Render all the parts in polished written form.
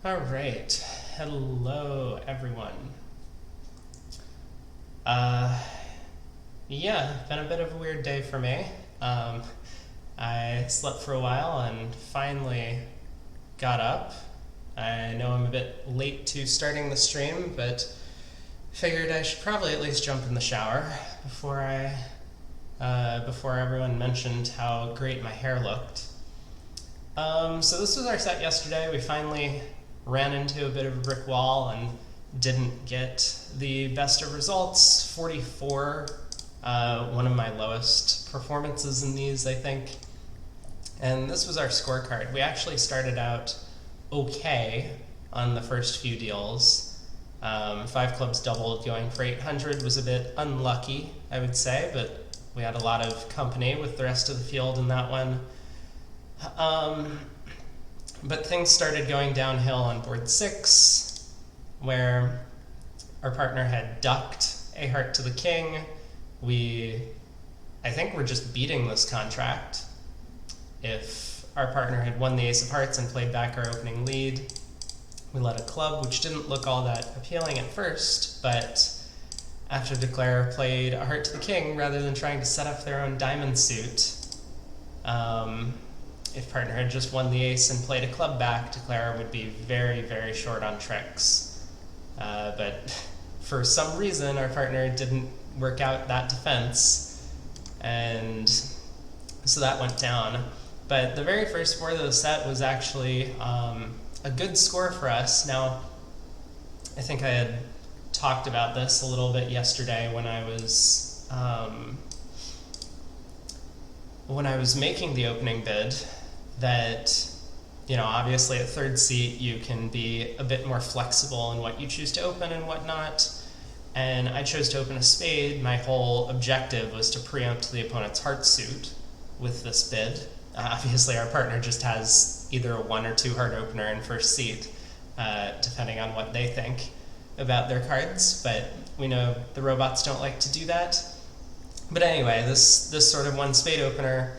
All right. Hello, everyone. Uh, yeah, been a bit of a weird day for me. Um, I slept for a while and finally got up. I know I'm a bit late to starting the stream, but figured I should probably at least jump in the shower before everyone mentioned how great my hair looked. So this was our set yesterday. We finally ran into a bit of a brick wall and didn't get the best of results. 44, one of my lowest performances in these, I think. And this was our scorecard. We actually started out okay on the first few deals. Five clubs doubled, going for 800 was a bit unlucky, I would say, but we had a lot of company with the rest of the field in that one. But things started going downhill on board 6, where our partner had ducked a heart to the king. I think we're just beating this contract. If our partner had won the ace of hearts and played back our opening lead, we led a club, which didn't look all that appealing at first, but after Declare played a heart to the king rather than trying to set up their own diamond suit, if partner had just won the ace and played a club back, Declare would be very, very short on tricks. But for some reason, our partner didn't work out that defense, and so that went down. But the very first board of the set was actually a good score for us. Now, I think I had talked about this a little bit yesterday when I was making the opening bid, that, obviously at third seat you can be a bit more flexible in what you choose to open and whatnot. And I chose to open a spade. My whole objective was to preempt the opponent's heart suit with this bid. Obviously our partner just has either a 1 or 2 heart opener in first seat, depending on what they think about their cards, but we know the robots don't like to do that. But anyway, this sort of 1 spade opener,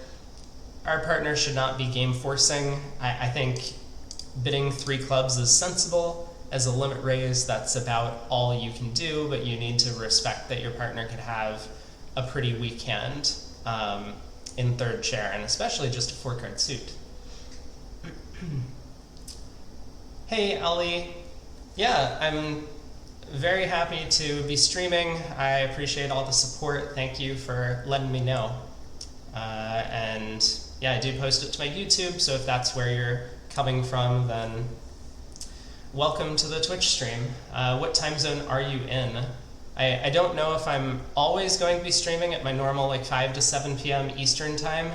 our partner should not be game forcing. I think bidding 3 clubs is sensible. As a limit raise, that's about all you can do, but you need to respect that your partner could have a pretty weak hand in third chair, and especially just a 4-card suit. Hey, Ali. Yeah, I'm very happy to be streaming. I appreciate all the support. Thank you for letting me know. And yeah, I do post it to my YouTube, so if that's where you're coming from, then welcome to the Twitch stream. What time zone are you in? I don't know if I'm always going to be streaming at my normal 5 to 7 p.m. Eastern time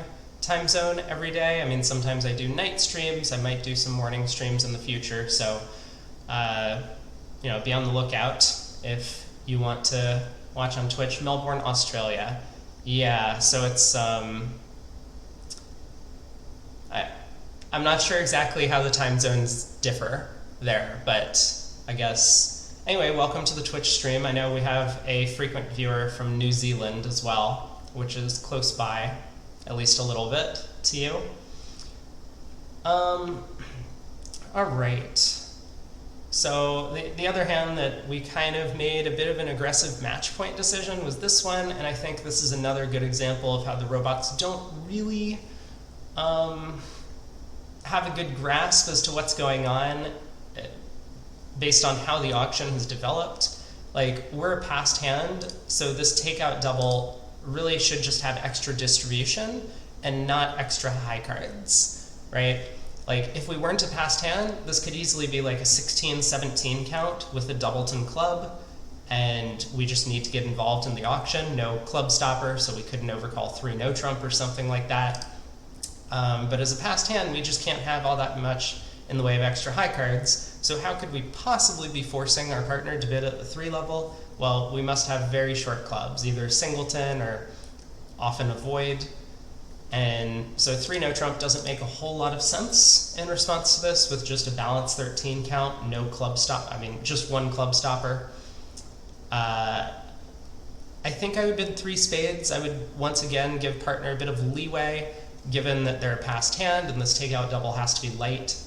zone every day. I mean, sometimes I do night streams. I might do some morning streams in the future, so be on the lookout if you want to watch on Twitch. Melbourne, Australia. Yeah, so it's I'm not sure exactly how the time zones differ there, but I guess anyway, welcome to the Twitch stream. I know we have a frequent viewer from New Zealand as well, which is close by, at least a little bit to you. All right. So the other hand that we kind of made a bit of an aggressive match point decision was this one, and I think this is another good example of how the robots don't really have a good grasp as to what's going on based on how the auction has developed. We're a passed hand, so this takeout double really should just have extra distribution and not extra high cards, right? If we weren't a passed hand, this could easily be a 16-17 count with a doubleton club, and we just need to get involved in the auction. No club stopper, so we couldn't overcall 3 no trump or something like that. But as a passed hand, we just can't have all that much in the way of extra high cards. So how could we possibly be forcing our partner to bid at the 3 level? Well, we must have very short clubs, either singleton or often a void. And so 3 no trump doesn't make a whole lot of sense in response to this, with just a balanced 13 count, no club stop, just 1 club stopper. I think I would bid 3 spades. I would once again give partner a bit of leeway, given that they're a passed hand and this takeout double has to be light.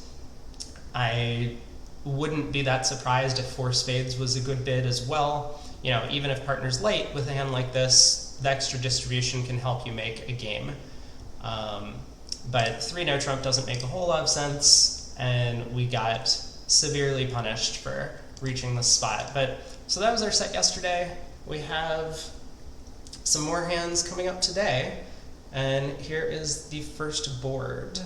I wouldn't be that surprised if four spades was a good bid as well. You know, even if partner's light with a hand like this, the extra distribution can help you make a game. But 3 no trump doesn't make a whole lot of sense, and we got severely punished for reaching this spot. But so that was our set yesterday. We have some more hands coming up today, and here is the first board.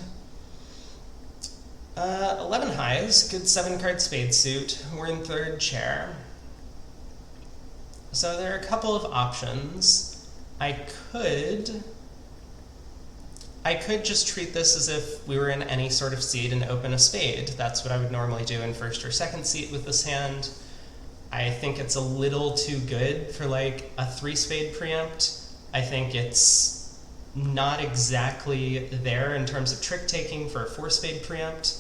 11 highs, good 7-card spade suit. We're in third chair. So there are a couple of options. I could just treat this as if we were in any sort of seat and open a spade. That's what I would normally do in first or second seat with this hand. I think it's a little too good for like a 3-spade preempt. I think it's not exactly there in terms of trick taking for a 4-spade preempt.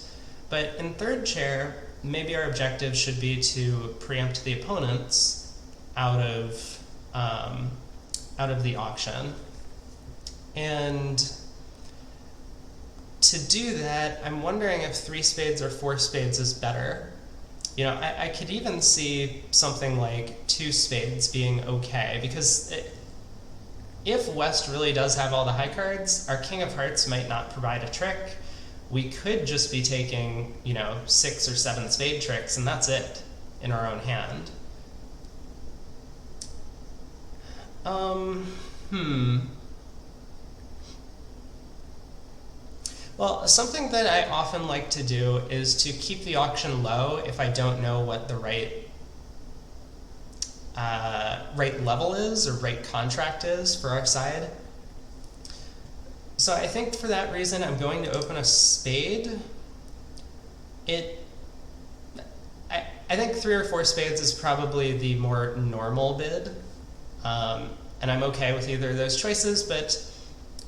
But in third chair, maybe our objective should be to preempt the opponents out of the auction. And to do that, I'm wondering if 3 spades or 4 spades is better. You know, I could even see something like 2 spades being okay, because if West really does have all the high cards, our King of Hearts might not provide a trick. We could just be taking, you know, 6 or 7 spade tricks, and that's it in our own hand. Well, something that I often like to do is to keep the auction low if I don't know what the right level is or right contract is for our side. So I think for that reason I'm going to open a spade. I think 3 or 4 spades is probably the more normal bid, and I'm okay with either of those choices, but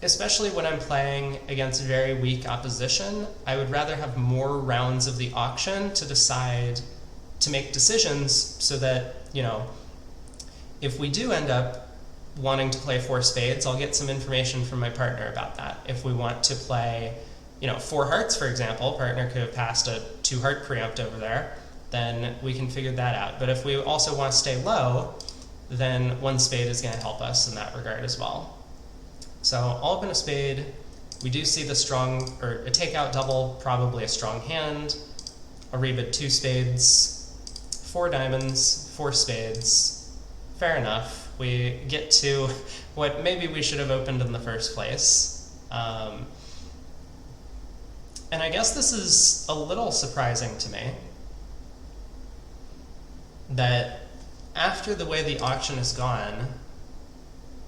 especially when I'm playing against very weak opposition, I would rather have more rounds of the auction to decide, to make decisions so that, you know, if we do end up wanting to play 4 spades, I'll get some information from my partner about that. If we want to play, you know, 4 hearts, for example, partner could have passed a 2-heart preempt over there, then we can figure that out. But if we also want to stay low, then 1 spade is going to help us in that regard as well. So I'll open a spade. We do see the strong, or a takeout double, probably a strong hand. I'll rebid 2 spades, 4 diamonds, 4 spades. Fair enough. We get to what maybe we should have opened in the first place. And I guess this is a little surprising to me that after the way the auction has gone,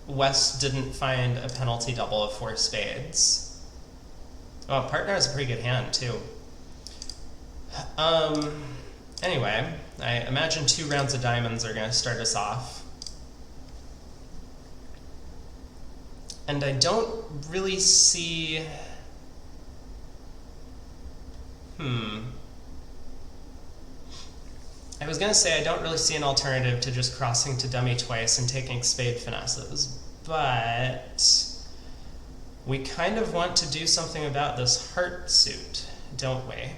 West didn't find a penalty double of 4 spades. Well, partner has a pretty good hand, too. Anyway, I imagine 2 rounds of diamonds are going to start us off. And I don't really see... I was going to say I don't really see an alternative to just crossing to dummy twice and taking spade finesses, but we kind of want to do something about this heart suit, don't we?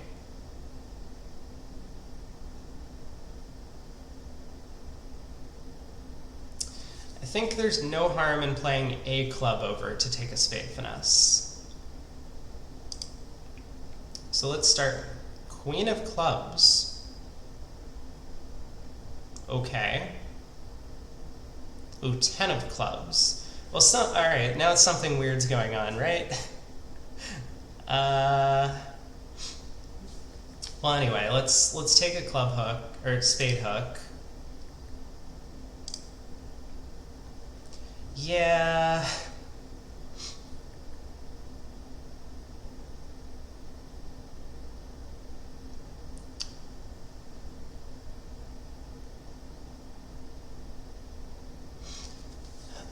I think there's no harm in playing a club over to take a spade finesse. So let's start. Queen of clubs. Okay. Ooh, 10 of clubs. Well, alright, now something weird's going on, right? Well, anyway, let's take a club hook, or spade hook. Yeah...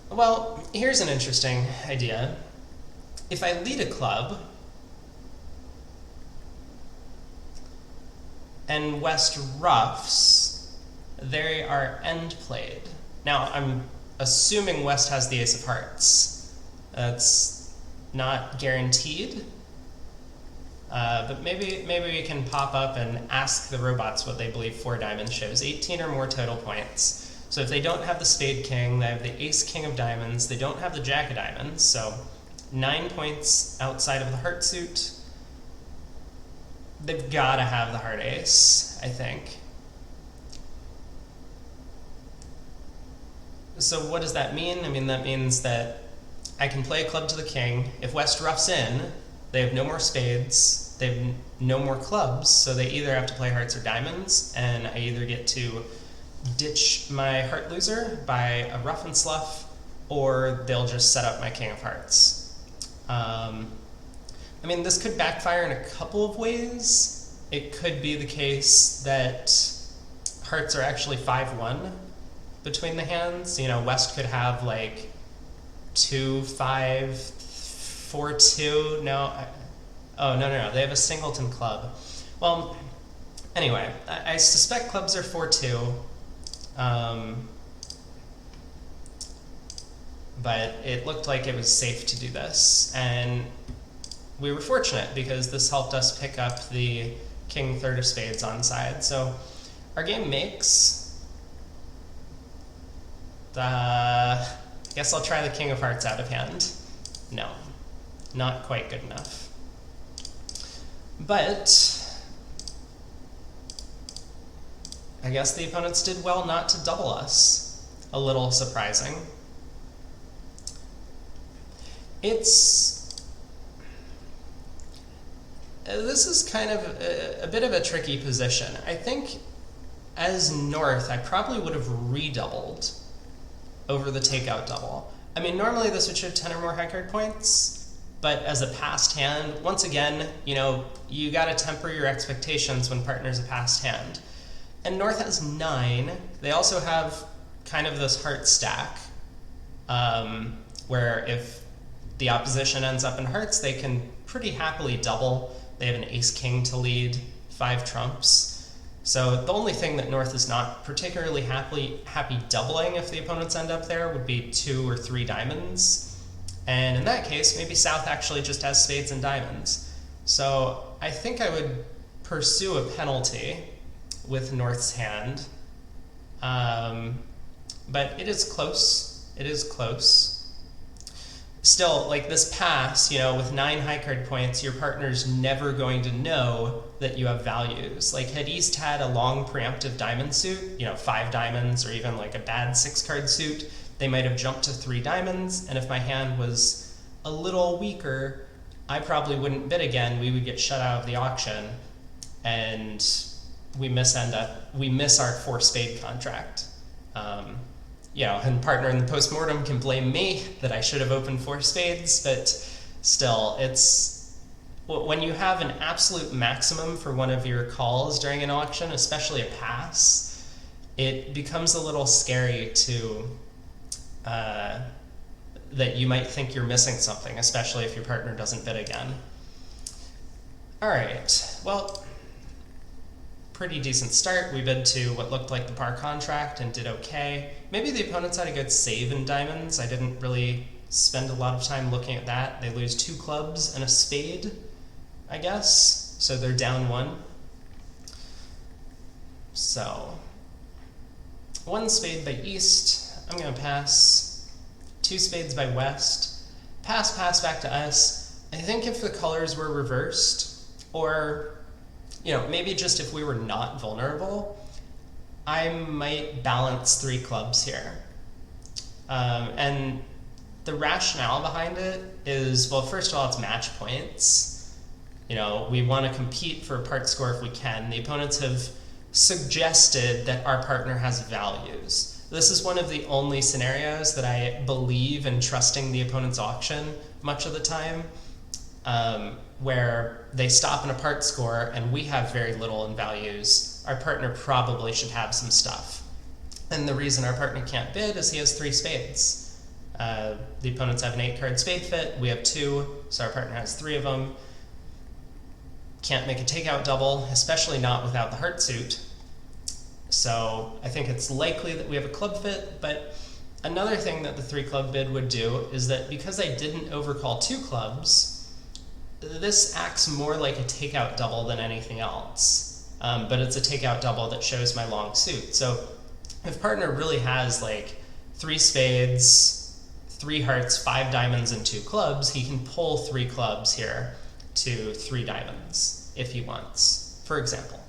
Well, here's an interesting idea. If I lead a club, and West ruffs, they are end played. Now, I'm assuming West has the ace of hearts. That's not guaranteed. But maybe we can pop up and ask the robots what they believe 4 diamonds shows. 18 or more total points. So if they don't have the spade king, they have the ace king of diamonds, they don't have the jack of diamonds, so 9 points outside of the heart suit. They've got to have the heart ace, I think. So what does that mean? I mean, that means that I can play a club to the king. If West roughs in, they have no more spades, they have no more clubs, so they either have to play hearts or diamonds, and I either get to ditch my heart loser by a rough and slough, or they'll just set up my king of hearts. I mean, this could backfire in a couple of ways. It could be the case that hearts are actually 5-1 between the hands. You know, West could have like 2-5, 4-2. No, no, they have a singleton club. Well, anyway, I suspect clubs are 4-2. But it looked like it was safe to do this, and we were fortunate because this helped us pick up the king third of spades on side. So our game makes. I guess I'll try the king of hearts out of hand. No, not quite good enough. But I guess the opponents did well not to double us. A little surprising. This is kind of a bit of a tricky position. I think as North, I probably would have redoubled over the takeout double. I mean, normally this would show 10 or more high card points, but as a passed hand, once again, you know, you gotta temper your expectations when partner's a passed hand. And North has 9. They also have kind of this heart stack, where if the opposition ends up in hearts, they can pretty happily double. They have an ace-king to lead, 5 trumps. So the only thing that North is not particularly happy doubling if the opponents end up there would be 2 or 3 diamonds. And in that case, maybe South actually just has spades and diamonds. So I think I would pursue a penalty with North's hand. But it is close. It is close. Still, like this pass, you know, with 9 high card points, your partner's never going to know that you have values. Like, had East had a long preemptive diamond suit, you know, 5 diamonds, or even like a bad 6 card suit, they might have jumped to 3 diamonds, and if my hand was a little weaker, I probably wouldn't bid again. We would get shut out of the auction, and we miss our 4 spade contract. You know, and partner in the postmortem can blame me that I should have opened 4 spades, but still, it's when you have an absolute maximum for one of your calls during an auction, especially a pass, it becomes a little scary to that you might think you're missing something, especially if your partner doesn't bid again. All right, well, pretty decent start. We bid to what looked like the par contract and did okay. Maybe the opponents had a good save in diamonds. I didn't really spend a lot of time looking at that. They lose 2 clubs and a spade, I guess. So they're down 1. So 1 spade by East. I'm gonna pass. 2 spades by West. Pass back to us. I think if the colors were reversed, or you know, maybe just if we were not vulnerable, I might balance 3 clubs here. And the rationale behind it is, well, first of all, it's match points. You know, we want to compete for a part score if we can. The opponents have suggested that our partner has values. This is one of the only scenarios that I believe in trusting the opponent's auction much of the time, where they stop in a part score and we have very little in values. Our partner probably should have some stuff. And the reason our partner can't bid is he has 3 spades. The opponents have an 8-card spade fit, we have 2, so our partner has 3 of them. Can't make a takeout double, especially not without the heart suit. So I think it's likely that we have a club fit, but another thing that the 3 club bid would do is that because I didn't overcall 2 clubs, this acts more like a takeout double than anything else, but it's a takeout double that shows my long suit. So if partner really has like 3 spades, 3 hearts, 5 diamonds, and 2 clubs, he can pull 3 clubs here to 3 diamonds if he wants, for example.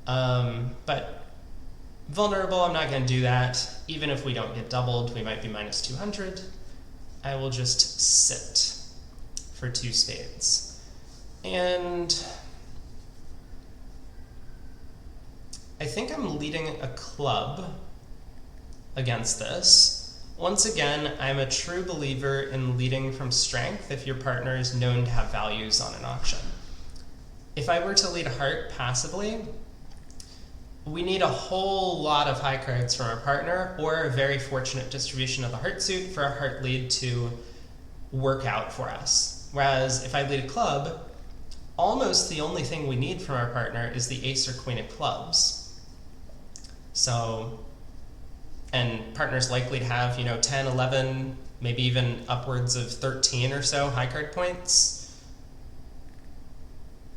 But vulnerable, I'm not going to do that. Even if we don't get doubled, we might be minus 200. I will just sit for 2 spades. And I think I'm leading a club against this. Once again, I'm a true believer in leading from strength if your partner is known to have values on an auction. If I were to lead a heart passively, we need a whole lot of high cards from our partner or a very fortunate distribution of the heart suit for a heart lead to work out for us. Whereas if I lead a club, almost the only thing we need from our partner is the ace or queen of clubs. So, and partner's likely to have, 10, 11, maybe even upwards of 13 or so high card points.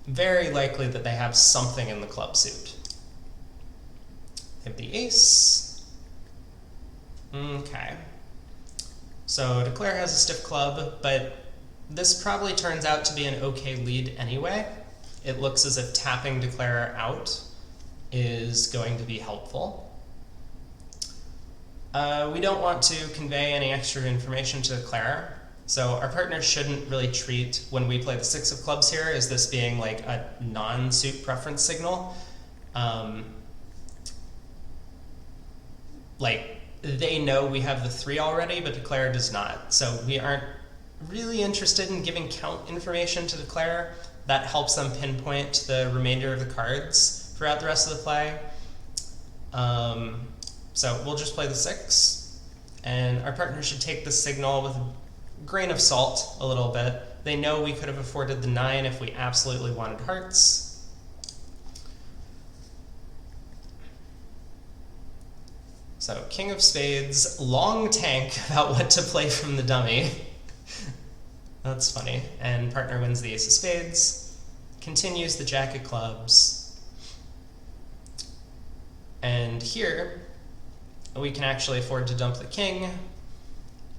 Very likely that they have something in the club suit. They have the ace. Okay. So Declare has a stiff club, but this probably turns out to be an okay lead anyway. It looks as if tapping Declare out is going to be helpful. We don't want to convey any extra information to Declare, so our partner shouldn't really treat when we play the 6 of clubs here as this being like a non-suit preference signal. Like, they know we have the 3 already, but Declare does not. So we aren't really interested in giving count information to Declare. That helps them pinpoint the remainder of the cards throughout the rest of the play. So we'll just play the 6, and our partner should take the signal with a grain of salt a little bit. They know we could have afforded the 9 if we absolutely wanted hearts. So King of Spades, long tank about what to play from the dummy. That's funny. And partner wins the Ace of Spades, continues the Jack of Clubs. And here, we can actually afford to dump the king.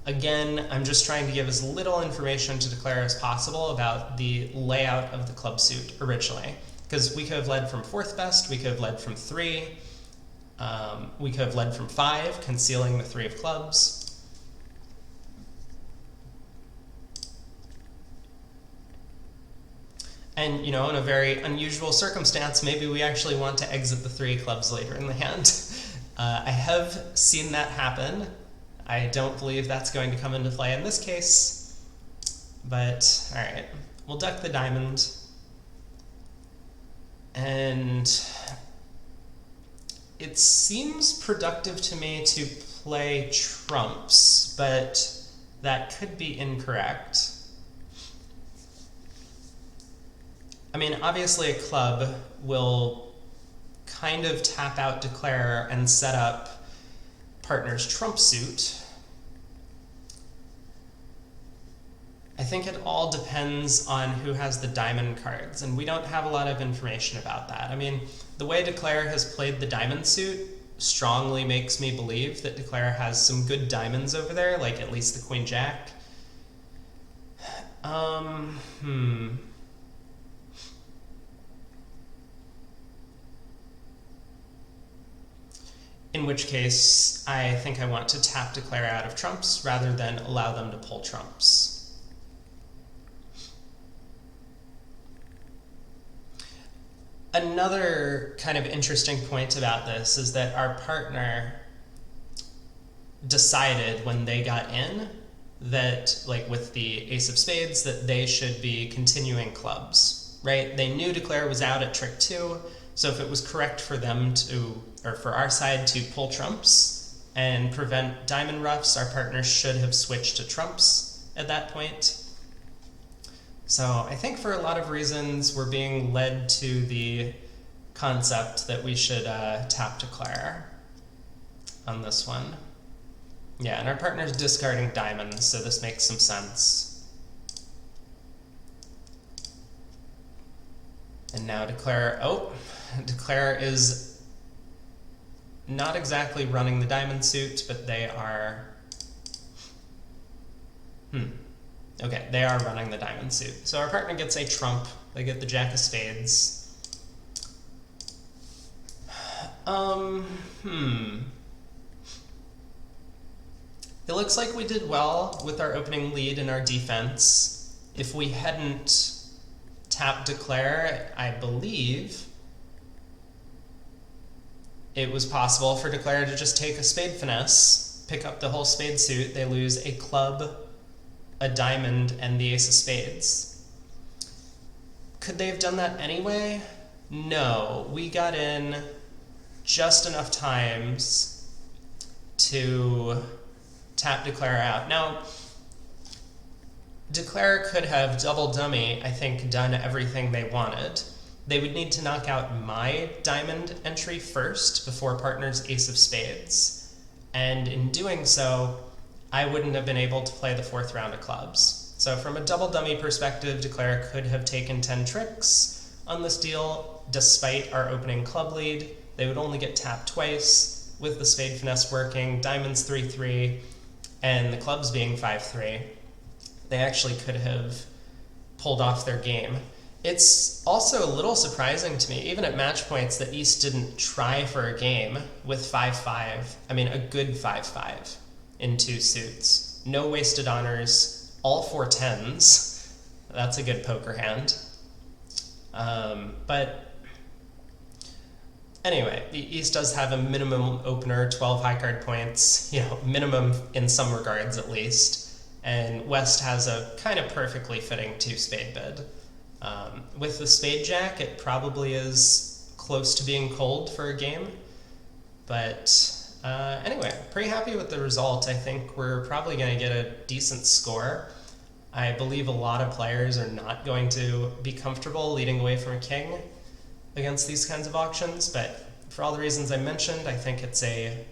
Again, I'm just trying to give as little information to Declare as possible about the layout of the club suit originally. Because we could have led from 4th best, we could have led from 3, we could have led from 5, concealing the 3 of clubs. And, in a very unusual circumstance, maybe we actually want to exit the 3 clubs later in the hand. I have seen that happen. I don't believe that's going to come into play in this case. But, alright, we'll duck the diamond. And it seems productive to me to play trumps, but that could be incorrect. I mean, obviously a club will kind of tap out Declare and set up partner's trump suit. I think it all depends on who has the diamond cards, and we don't have a lot of information about that. I mean, the way Declare has played the diamond suit strongly makes me believe that Declare has some good diamonds over there, like at least the Queen Jack. In which case, I think I want to tap Declare out of trumps rather than allow them to pull trumps. Another kind of interesting point about this is that our partner decided when they got in that, like with the Ace of Spades, that they should be continuing clubs, right? They knew Declare was out at trick 2, so if it was correct for them to, or for our side to pull trumps and prevent diamond ruffs, our partner should have switched to trumps at that point. So I think for a lot of reasons we're being led to the concept that we should tap Declare on this one. Yeah, and our partner's discarding diamonds, so this makes some sense. And now Declare, oh, Declare is not exactly running the diamond suit, but they are, okay, they are running the diamond suit. So our partner gets a trump, they get the jack of spades. It looks like we did well with our opening lead in our defense. If we hadn't tapped Declare, I believe it was possible for Declare to just take a spade finesse, pick up the whole spade suit. They lose a club, a diamond, and the ace of spades. Could they have done that anyway? No, we got in just enough times to tap Declare out. Now, Declare could have double dummy, I think, done everything they wanted. They would need to knock out my diamond entry first before partner's ace of spades. And in doing so, I wouldn't have been able to play the fourth round of clubs. So from a double dummy perspective, Declare could have taken 10 tricks on this deal, despite our opening club lead. They would only get tapped twice, with the spade finesse working, diamonds 3-3, and the clubs being 5-3. They actually could have pulled off their game. It's also a little surprising to me, even at match points, that East didn't try for a game with 5-5. I mean, a good 5-5 in two suits. No wasted honors, all 4 10s. That's a good poker hand. But anyway, East does have a minimum opener, 12 high card points, minimum in some regards at least. And West has a kind of perfectly fitting 2 spade bid. With the spade jack, it probably is close to being cold for a game. But anyway, pretty happy with the result. I think we're probably going to get a decent score. I believe a lot of players are not going to be comfortable leading away from a king against these kinds of auctions, but for all the reasons I mentioned, I think it's a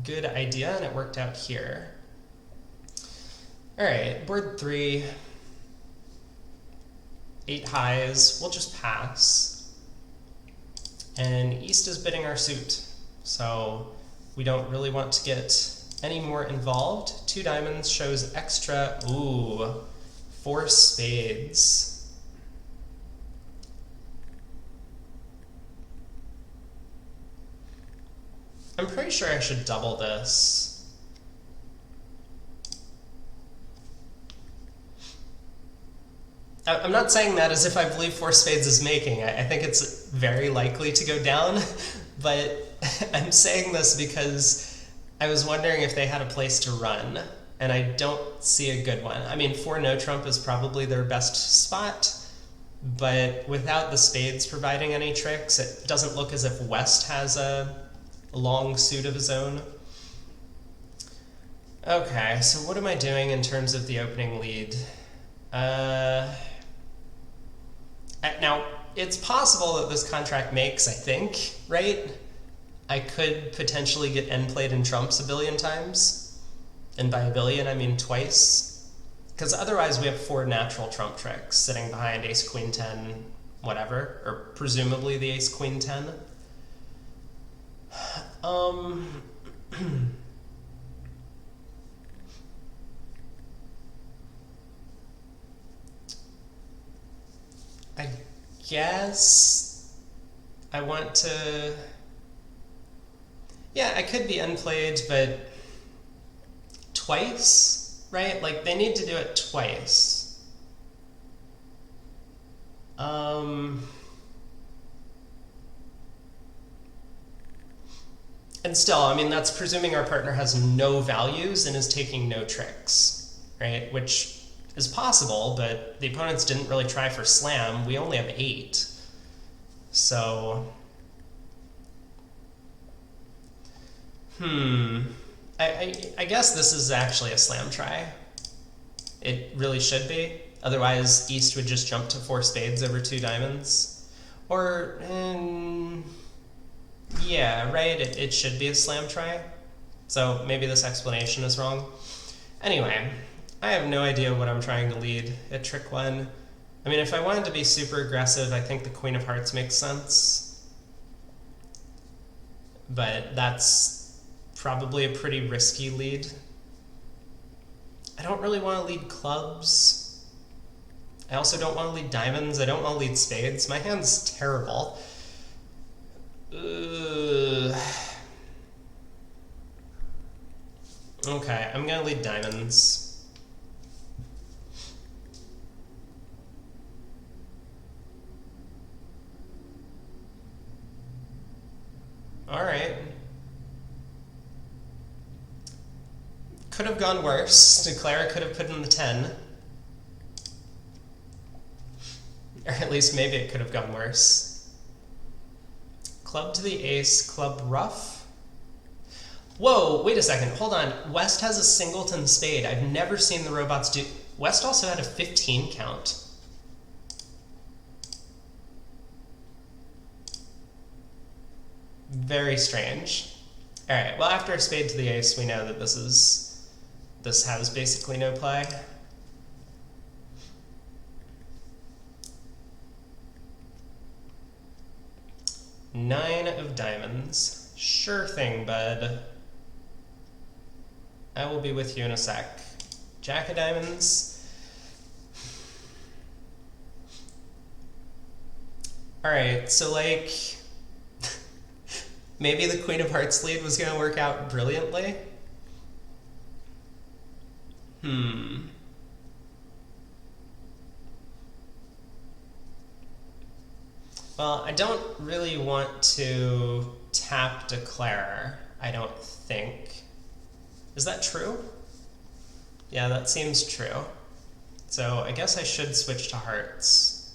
good idea, and it worked out here. All right, board 3, 8 highs, we'll just pass. And East is bidding our suit, so we don't really want to get any more involved. 2 diamonds shows extra, 4 spades. I'm pretty sure I should double this. I'm not saying that as if I believe 4 spades is making. I think it's very likely to go down, but I'm saying this because I was wondering if they had a place to run, and I don't see a good one. I mean, 4 no trump is probably their best spot, but without the spades providing any tricks, it doesn't look as if West has a long suit of his own. Okay, so what am I doing in terms of the opening lead? Now, it's possible that this contract makes, I think, right? I could potentially get end played in trumps a billion times. And by a billion, I mean twice. Because otherwise we have 4 natural trump tricks sitting behind ace, queen, 10, whatever. Or presumably the ace, queen, 10. I guess I want to... Yeah, I could be unplayed, but twice, right? Like, they need to do it twice. And still, I mean, that's presuming our partner has no values and is taking no tricks, right? Which is possible, but the opponents didn't really try for slam. We only have 8. So... I guess this is actually a slam try. It really should be. Otherwise, East would just jump to 4 spades over 2 diamonds. Or, yeah, right, it should be a slam try. So maybe this explanation is wrong. Anyway, I have no idea what I'm trying to lead at trick 1. I mean, if I wanted to be super aggressive, I think the Queen of Hearts makes sense. But that's probably a pretty risky lead. I don't really want to lead clubs. I also don't want to lead diamonds. I don't want to lead spades. My hand's terrible. Okay, I'm gonna lead diamonds. Alright. Could have gone worse. Declare could have put in the 10. Or at least maybe it could have gone worse. Club to the ace, club ruff. Whoa, wait a second, hold on. West has a singleton spade. I've never seen the robots do... West also had a 15 count. Very strange. Alright, well after a spade to the ace, we know that this has basically no play. Nine of diamonds. Sure thing, bud. I will be with you in a sec. Jack of diamonds. Alright, so like... maybe the Queen of Hearts lead was going to work out brilliantly? Well, I don't really want to tap Declare, I don't think. Is that true? Yeah, that seems true. So I guess I should switch to hearts.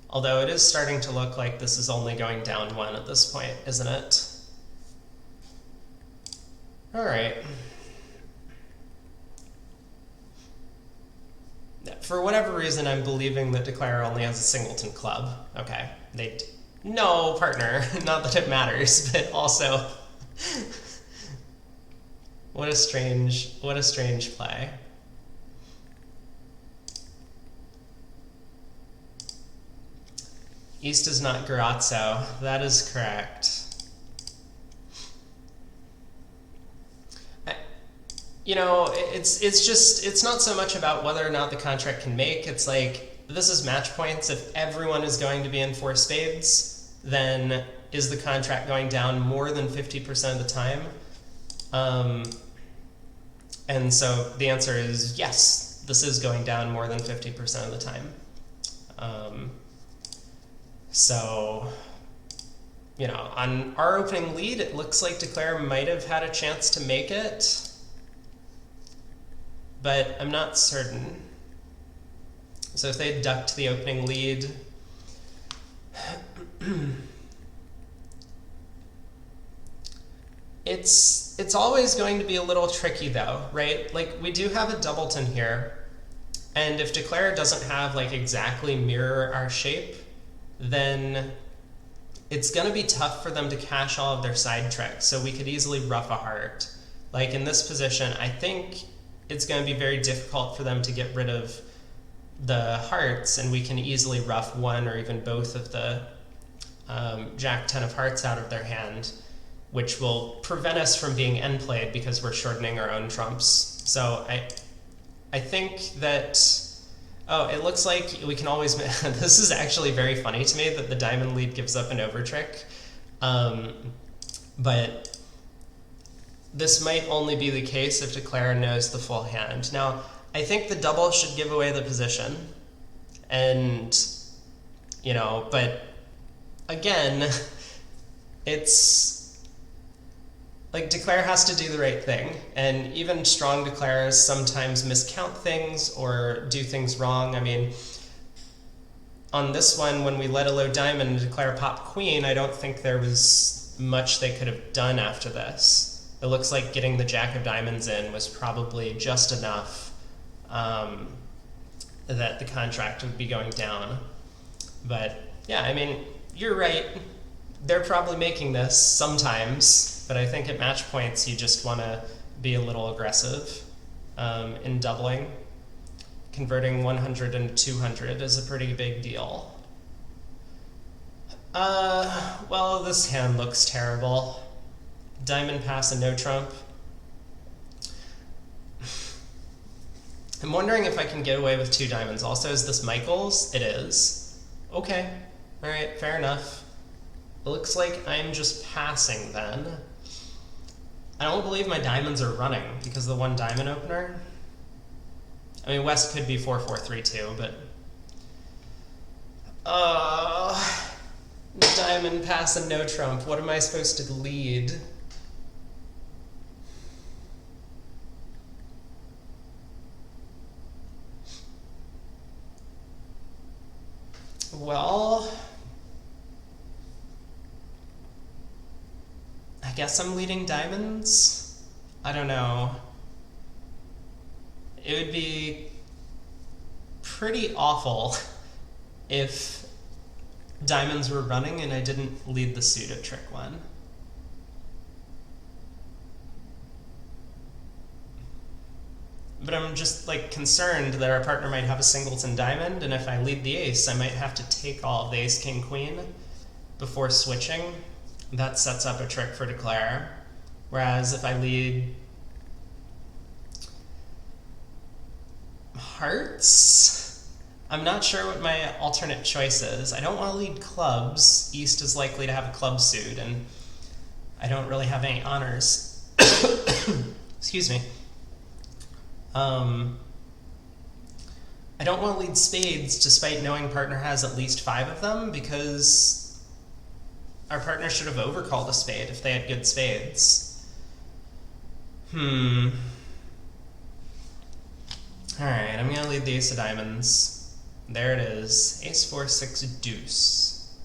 Although it is starting to look like this is only going down one at this point, isn't it? Alright. For whatever reason, I'm believing that Declare only has a singleton club. Okay. No, partner. Not that it matters, but also... what a strange play. East is not Garazzo. That is correct. You know, it's not so much about whether or not the contract can make. It's like, this is match points. If everyone is going to be in 4 spades, then is the contract going down more than 50% of the time? And so the answer is yes, this is going down more than 50% of the time. So, you know, on our opening lead, it looks like Declare might have had a chance to make it, but I'm not certain. So if they ducked the opening lead, it's always going to be a little tricky though, right? Like, we do have a doubleton here, and if Declare doesn't have like exactly mirror our shape, then it's going to be tough for them to cash all of their side tricks, so we could easily ruff a heart. Like in this position, I think it's going to be very difficult for them to get rid of the hearts, and we can easily ruff one or even both of the Jack 10 of hearts out of their hand, which will prevent us from being end played because we're shortening our own trumps. So I think that... oh, it looks like we can always... this is actually very funny to me that the diamond lead gives up an over trick. But this might only be the case if Declare knows the full hand. Now, I think the double should give away the position. And, you know, but again, it's... like, Declare has to do the right thing, and even strong Declares sometimes miscount things or do things wrong. I mean, on this one, when we let a low diamond and Declare pop queen, I don't think there was much they could have done after this. It looks like getting the Jack of diamonds in was probably just enough that the contract would be going down. But yeah, I mean, you're right. They're probably making this sometimes, but I think at match points you just want to be a little aggressive in doubling, converting 100 into 200 is a pretty big deal. Well, this hand looks terrible. Diamond pass and no trump. I'm wondering if I can get away with 2 diamonds. Also, is this Michael's? It is. Okay. Alright, fair enough. It looks like I'm just passing then. I don't believe my diamonds are running because of the 1 diamond opener. I mean, West could be 4-4-3-2, but... diamond pass and no trump. What am I supposed to lead? Well, I guess I'm leading diamonds? I don't know. It would be pretty awful if diamonds were running and I didn't lead the suit at trick 1. But I'm just like concerned that our partner might have a singleton diamond, and if I lead the ace, I might have to take all of the ace, king, queen before switching. That sets up a trick for Declare. Whereas if I lead hearts, I'm not sure what my alternate choice is. I don't want to lead clubs. East is likely to have a club suit, and I don't really have any honors. Excuse me. I don't want to lead spades despite knowing partner has at least 5 of them, because our partner should have overcalled a spade if they had good spades. Alright, I'm going to lead the ace of diamonds. There it is. Ace, 4, 6, deuce.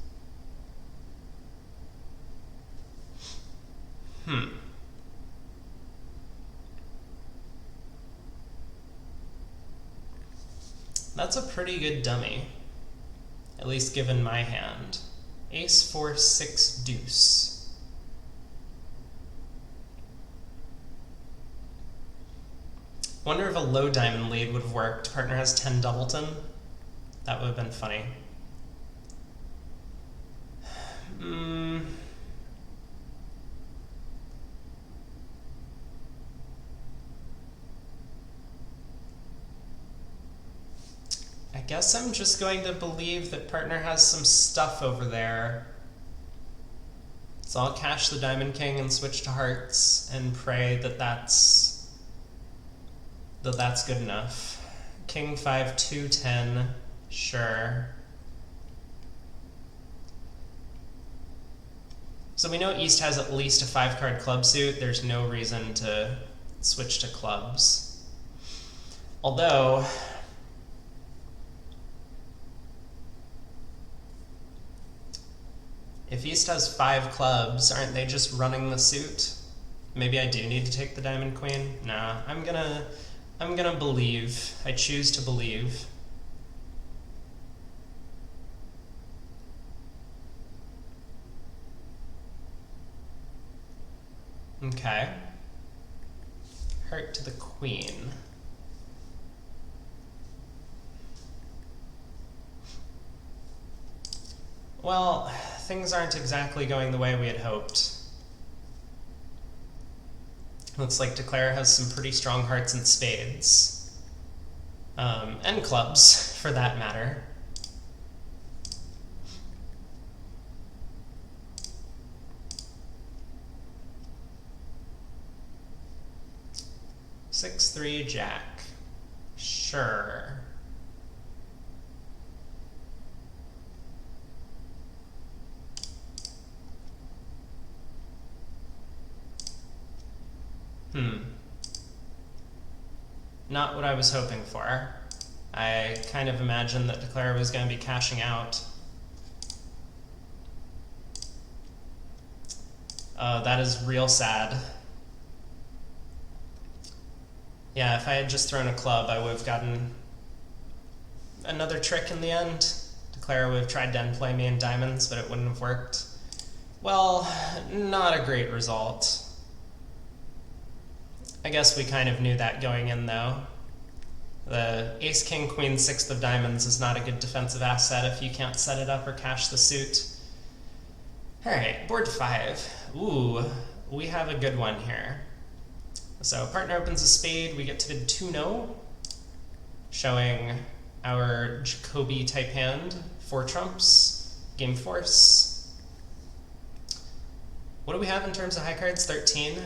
That's a pretty good dummy, at least given my hand. Ace, 4, 6, deuce. Wonder if a low diamond lead would have worked. Partner has 10 doubleton. That would have been funny. I guess I'm just going to believe that partner has some stuff over there. So I'll cash the diamond king and switch to hearts and pray that that's good enough. King 5, 2, 10, sure. So we know East has at least a 5-card club suit. There's no reason to switch to clubs. Although, if East has 5 clubs, aren't they just running the suit? Maybe I do need to take the diamond queen? Nah, I'm gonna believe. I choose to believe. Okay. Heart to the queen. Well, things aren't exactly going the way we had hoped. Looks like Declare has some pretty strong hearts and spades. And clubs, for that matter. Six, 3, jack. Sure. Not what I was hoping for. I kind of imagined that Declare was going to be cashing out. That is real sad. Yeah, if I had just thrown a club, I would have gotten another trick in the end. Declare would have tried to end play me in diamonds, but it wouldn't have worked. Well, not a great result. I guess we kind of knew that going in, though. The ace, king, queen, sixth of diamonds is not a good defensive asset if you can't set it up or cash the suit. Alright, board 5. Ooh, we have a good one here. So partner opens a spade, we get to bid 2-no, showing our Jacoby type hand, 4 trumps, game force. What do we have in terms of high cards? 13.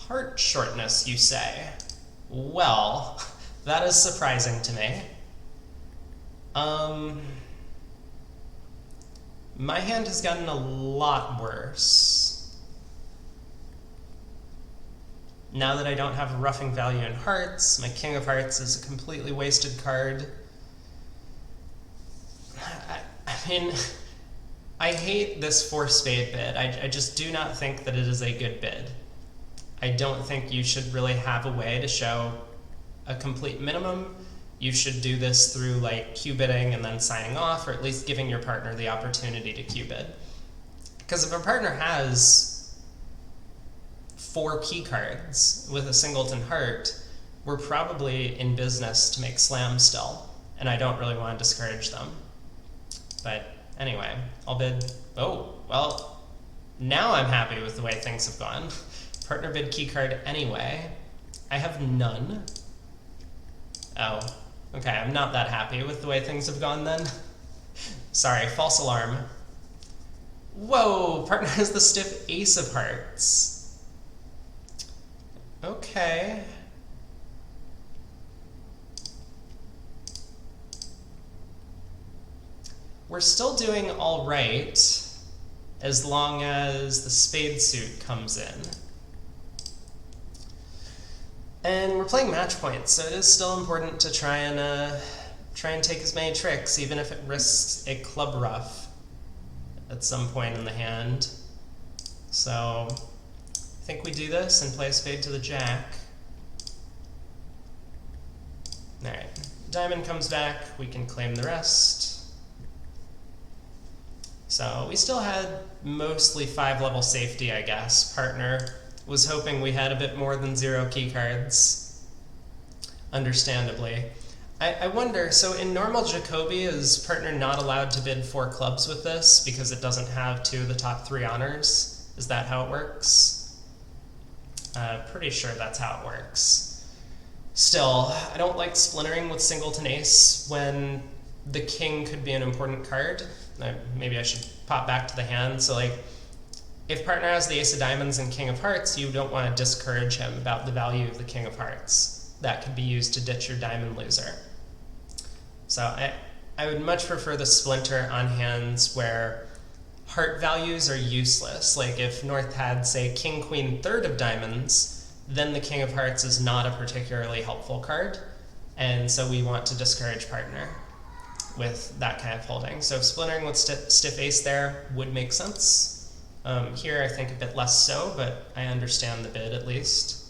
Heart shortness, you say? Well, that is surprising to me. My hand has gotten a lot worse. Now that I don't have a roughing value in hearts, my king of hearts is a completely wasted card. I mean, I hate this 4-spade bid. I just do not think that it is a good bid. I don't think you should really have a way to show a complete minimum. You should do this through like Q-bidding and then signing off, or at least giving your partner the opportunity to Q-bid. Because if a partner has 4 key cards with a singleton heart, we're probably in business to make slams still, and I don't really want to discourage them. But anyway, I'll bid, oh, well, now I'm happy with the way things have gone. Partner bid key card anyway. I have none. Oh, okay, I'm not that happy with the way things have gone then. Sorry, false alarm. Whoa, partner has the stiff ace of hearts. Okay. We're still doing all right as long as the spade suit comes in. And we're playing match point, so it is still important to try and take as many tricks, even if it risks a club ruff at some point in the hand. So I think we do this and play a spade to the jack. Alright, diamond comes back, we can claim the rest. So we still had mostly 5-level safety, I guess. Partner was hoping we had a bit more than 0 key cards, understandably. I wonder, so in normal Jacoby, is partner not allowed to bid 4 clubs with this because it doesn't have 2 of the top 3 honors? Is that how it works? Pretty sure that's how it works. Still, I don't like splintering with singleton ace when the king could be an important card. Maybe I should pop back to the hand. So like, if partner has the ace of diamonds and king of hearts, you don't want to discourage him about the value of the king of hearts. That could be used to ditch your diamond loser. So I would much prefer the splinter on hands where heart values are useless. Like if North had, say, king, queen, third of diamonds, then the king of hearts is not a particularly helpful card. And so we want to discourage partner with that kind of holding. So splintering with stiff ace there would make sense. Here I think a bit less so, but I understand the bid at least.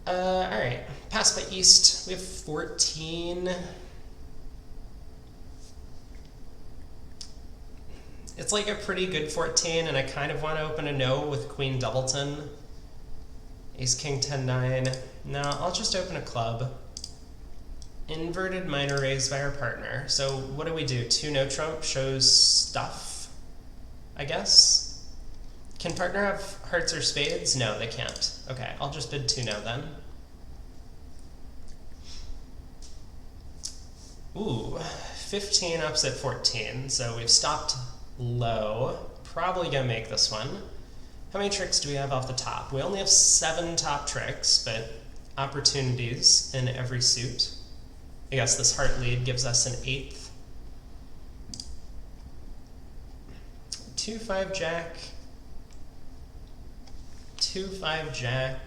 Alright, pass by east, we have 14. It's like a pretty good 14, and I kind of want to open a no with queen doubleton. Ace, king, 10, 9. No, I'll just open a club. Inverted minor raise by our partner. So what do we do? 2 no trump shows stuff, I guess? Can partner have hearts or spades? No, they can't. Okay, I'll just bid 2 no then. Ooh, 15 ups at 14, so we've stopped low. Probably gonna make this one. How many tricks do we have off the top? We only have 7 top tricks, but opportunities in every suit. I guess this heart lead gives us an 8th. 2-5 jack. 2-5 jack.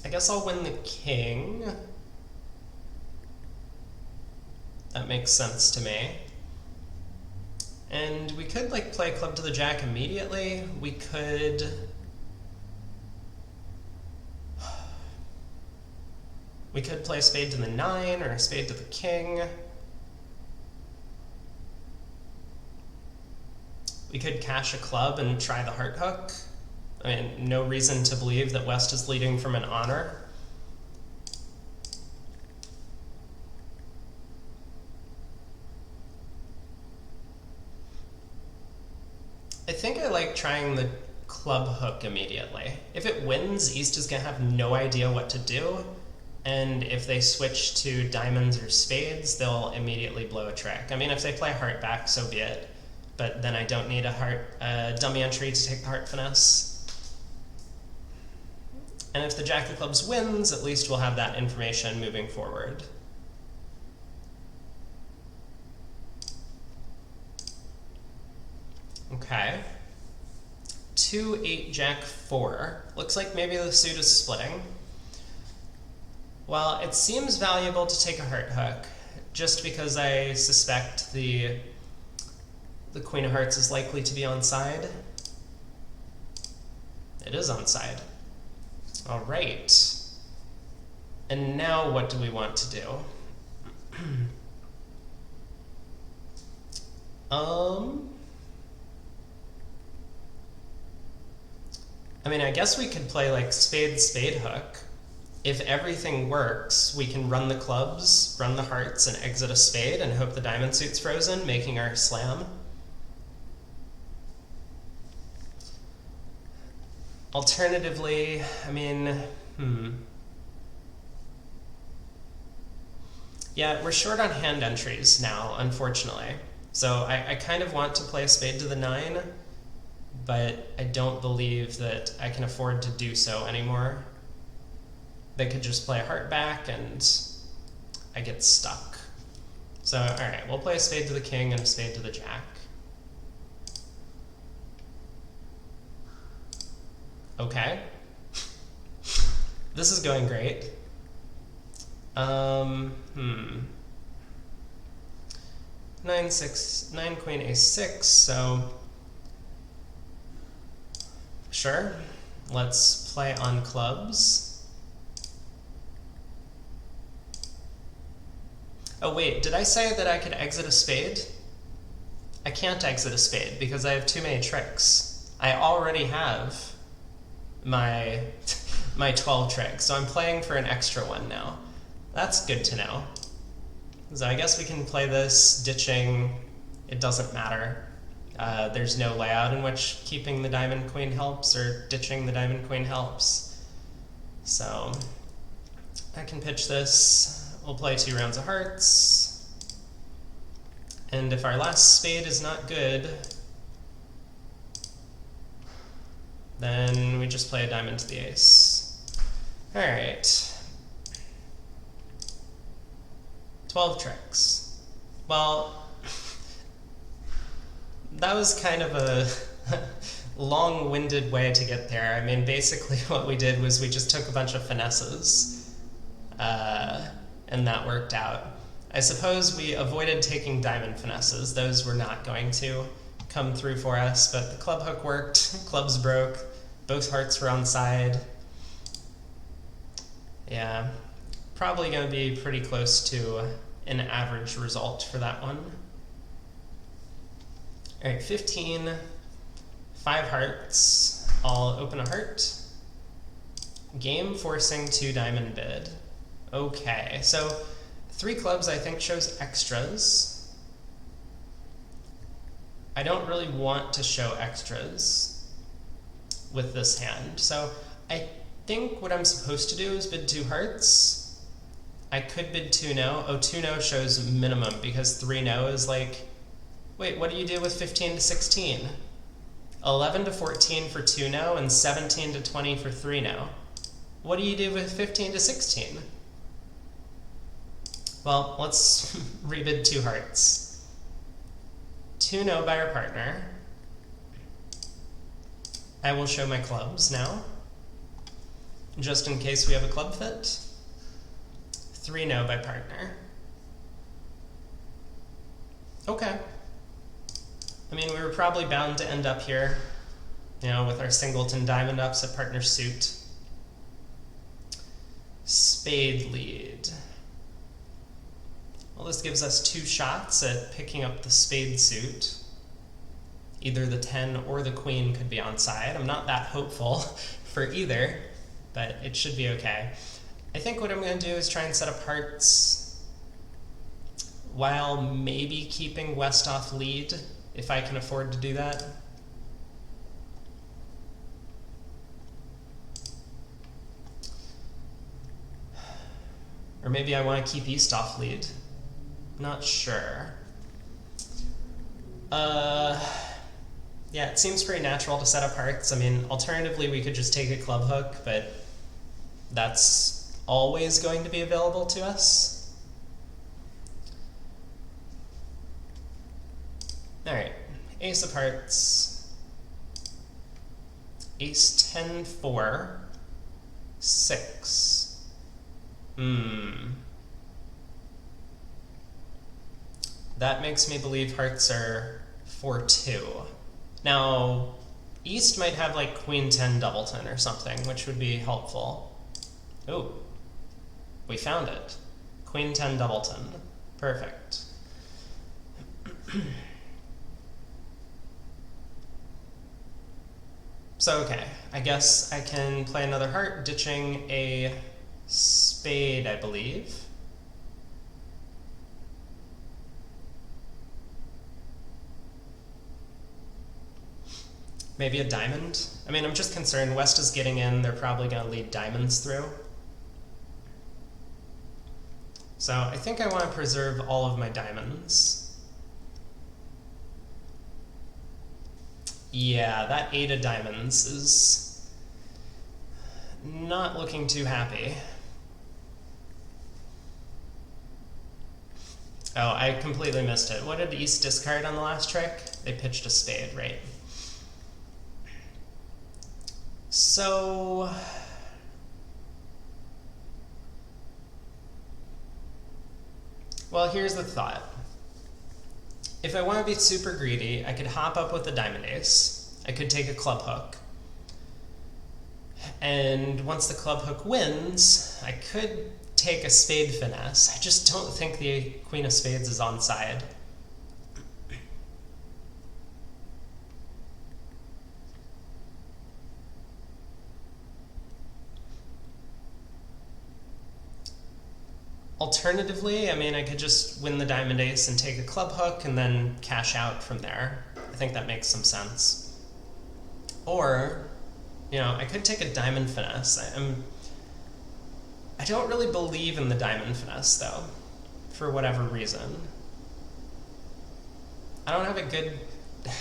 I guess I'll win the king. That makes sense to me. And we could like play club to the jack immediately. We could play spade to the 9 or a spade to the king. We could cash a club and try the heart hook. I mean, no reason to believe that West is leading from an honor. I think I like trying the club hook immediately. If it wins, East is going to have no idea what to do, and if they switch to diamonds or spades, they'll immediately blow a trick. I mean, if they play heart back, so be it, but then I don't need a dummy entry to take the heart finesse. And if the Jack of Clubs wins, at least we'll have that information moving forward. Okay. 2, 8, Jack, 4. Looks like maybe the suit is splitting. Well, it seems valuable to take a heart hook, just because I suspect the Queen of Hearts is likely to be onside. It is onside. All right. And now what do we want to do? I mean, I guess we could play like spade, spade hook. If everything works, we can run the clubs, run the hearts, and exit a spade and hope the diamond suit's frozen, making our slam. Alternatively, I mean, yeah, we're short on hand entries now, unfortunately. So I kind of want to play a spade to the 9, but I don't believe that I can afford to do so anymore. They could just play a heart back and I get stuck. So, alright, we'll play a spade to the king and a spade to the jack. Okay. This is going great. 9, 6, 9, queen, a6, so sure, let's play on clubs. Oh wait, did I say that I could exit a spade? I can't exit a spade because I have too many tricks. I already have my 12 tricks, so I'm playing for an extra one now. That's good to know. So I guess we can play this ditching. It doesn't matter. There's no layout in which keeping the diamond queen helps or ditching the diamond queen helps. So I can pitch this. We'll play 2 rounds of hearts. And if our last spade is not good, then we just play a diamond to the ace. All right. 12 tricks. Well, that was kind of a long-winded way to get there. I mean, basically what we did was we just took a bunch of finesses, and that worked out. I suppose we avoided taking diamond finesses. Those were not going to come through for us, but the club hook worked, clubs broke, both hearts were on side. Yeah, probably going to be pretty close to an average result for that one. All right, 15, 5 hearts, I'll open a heart. Game forcing 2 diamond bid. Okay, so 3 clubs I think shows extras. I don't really want to show extras with this hand, so I think what I'm supposed to do is bid 2 hearts. I could bid 2 no. Oh, 2 no shows minimum because 3 no is like, wait, what do you do with 15 to 16? 11 to 14 for 2 no and 17 to 20 for 3 no. What do you do with 15 to 16? Well, let's rebid 2 hearts. 2 no by our partner. I will show my clubs now, just in case we have a club fit. 3 no by partner. Okay. I mean, we were probably bound to end up here, you know, with our singleton diamond ups at partner suit. Spade lead. Well, this gives us 2 shots at picking up the spade suit. Either the 10 or the queen could be on side. I'm not that hopeful for either, but it should be okay. I think what I'm going to do is try and set up hearts while maybe keeping West off lead, if I can afford to do that. Or maybe I want to keep East off lead. Not sure. Yeah, it seems pretty natural to set up hearts. I mean, alternatively, we could just take a club hook, but that's always going to be available to us. All right, ace of hearts, ace 10 4 6. That makes me believe hearts are 4-2. Now, East might have like Queen 10 doubleton or something, which would be helpful. Oh, we found it. Queen 10 doubleton. Perfect. So, okay, I guess I can play another heart, ditching a spade, I believe. Maybe a diamond? I mean, I'm just concerned West is getting in, they're probably going to lead diamonds through. So I think I want to preserve all of my diamonds. Yeah, that 8 of diamonds is not looking too happy. Oh, I completely missed it. What did East discard on the last trick? They pitched a spade, right? So, well, here's the thought. If I want to be super greedy, I could hop up with a diamond ace. I could take a club hook. And once the club hook wins, I could take a spade finesse. I just don't think the queen of spades is on side. Alternatively, I mean, I could just win the diamond ace and take a club hook and then cash out from there. I think that makes some sense. Or, you know, I could take a diamond finesse. I don't really believe in the diamond finesse, though, for whatever reason. I don't have a good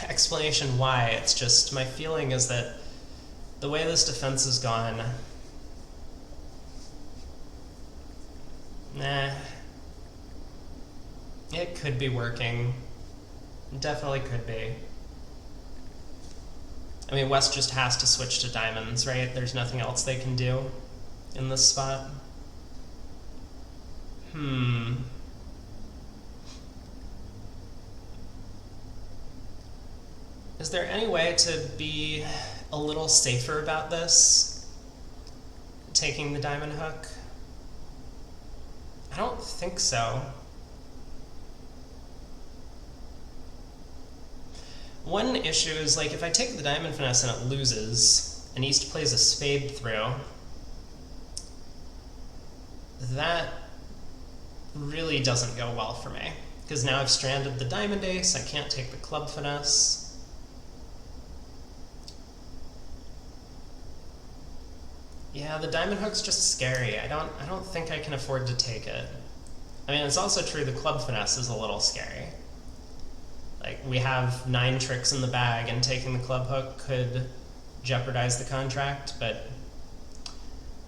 explanation why. It's just my feeling is that the way this defense has gone, nah, it could be working. Definitely could be. I mean, West just has to switch to diamonds, right? There's nothing else they can do in this spot. Is there any way to be a little safer about this? Taking the diamond hook? I don't think so. One issue is, like, if I take the diamond finesse and it loses, and East plays a spade through, that really doesn't go well for me. Because now I've stranded the diamond ace, I can't take the club finesse. Yeah, the diamond hook's just scary. I don't think I can afford to take it. I mean, it's also true the club finesse is a little scary. Like, we have 9 tricks in the bag, and taking the club hook could jeopardize the contract, but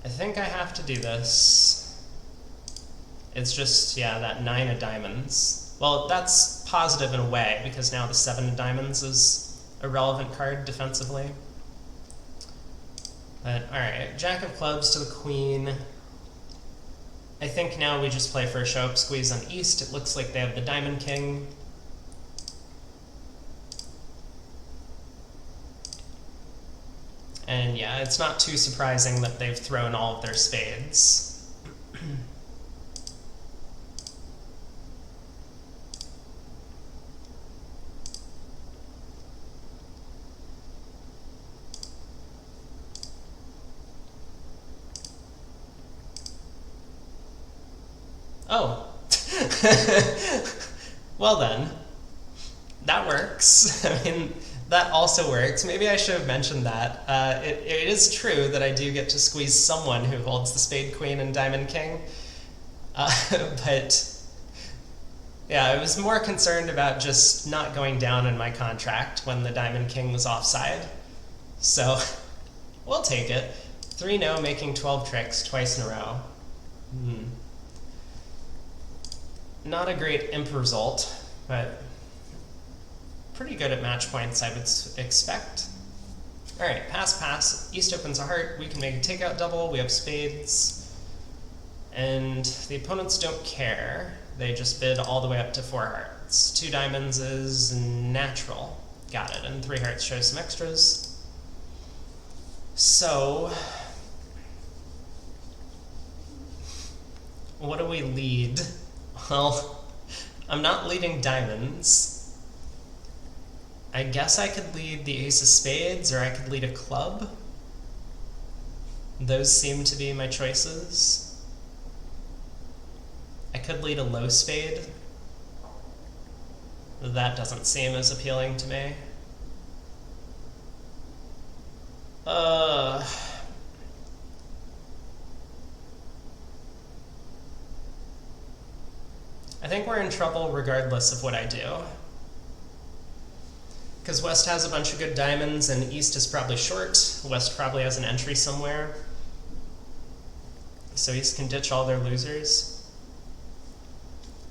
I think I have to do this. It's just, yeah, that 9 of diamonds. Well, that's positive in a way, because now the 7 of diamonds is a relevant card defensively. But, alright, Jack of clubs to the queen. I think now we just play for a show-up squeeze on East. It looks like they have the diamond king. And yeah, it's not too surprising that they've thrown all of their spades. Oh. Well then, that works. I mean, that also works. Maybe I should have mentioned that. It is true that I do get to squeeze someone who holds the spade queen and diamond king. But yeah, I was more concerned about just not going down in my contract when the diamond king was offside. So we'll take it. 3-0, making 12 tricks twice in a row. Not a great imp result, but pretty good at match points, I would expect. All right, pass, pass. East opens a heart. We can make a takeout double. We have spades. And the opponents don't care. They just bid all the way up to 4 hearts. 2 diamonds is natural. Got it. And 3 hearts shows some extras. So what do we lead? Well, I'm not leading diamonds. I guess I could lead the ace of spades, or I could lead a club. Those seem to be my choices. I could lead a low spade. That doesn't seem as appealing to me. I think we're in trouble regardless of what I do. Because West has a bunch of good diamonds and East is probably short. West probably has an entry somewhere. So East can ditch all their losers.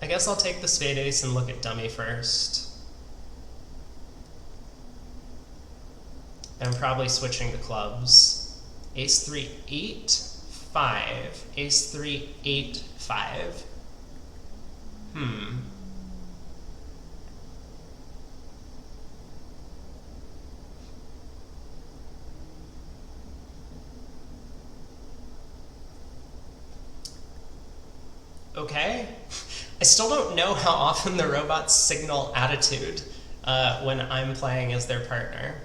I guess I'll take the spade ace and look at dummy first. I'm probably switching the clubs. Ace 3, 8, 5. Ace 3, 8, 5. Okay. I still don't know how often the robots signal attitude when I'm playing as their partner.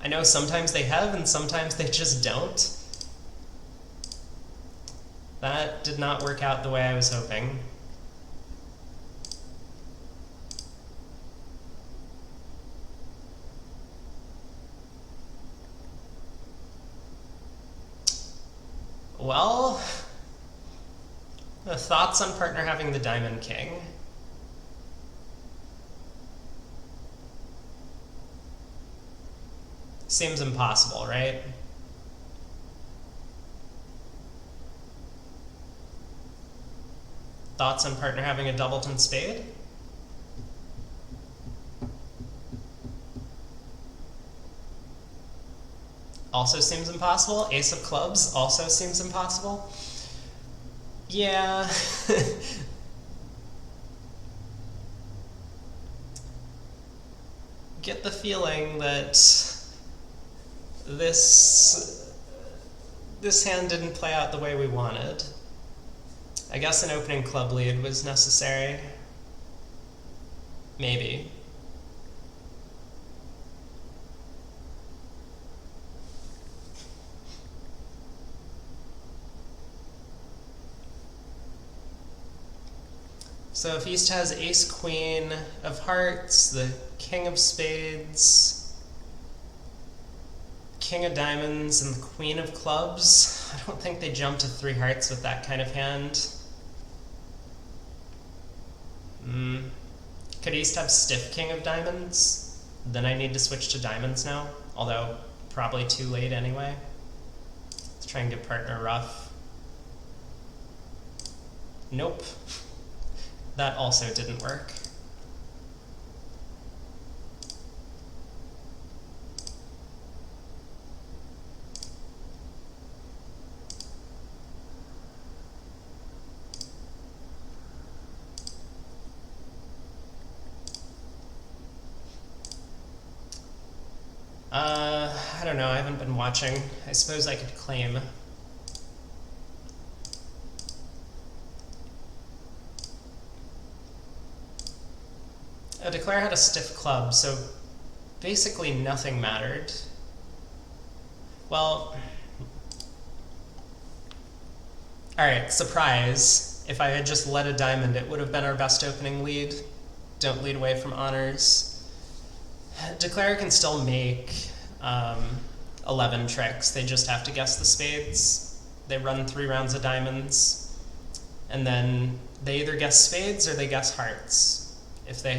I know sometimes they have and sometimes they just don't. That did not work out the way I was hoping. Well, thoughts on partner having the diamond king? Seems impossible, right? Thoughts on partner having a doubleton spade? Also seems impossible. Ace of clubs also seems impossible. Yeah. Get the feeling that this hand didn't play out the way we wanted. I guess an opening club lead was necessary. Maybe. So if East has ace queen of hearts, the king of spades, king of diamonds, and the queen of clubs, I don't think they jump to 3 hearts with that kind of hand. Could East have stiff king of diamonds? Then I need to switch to diamonds now, although probably too late anyway. Let's try and get partner rough. Nope. That also didn't work. I don't know, I haven't been watching. I suppose I could claim. Declare had a stiff club, so basically nothing mattered. Well, alright, surprise. If I had just led a diamond, it would have been our best opening lead. Don't lead away from honors. Declare can still make 11 tricks. They just have to guess the spades. They run 3 rounds of diamonds, and then they either guess spades or they guess hearts. If they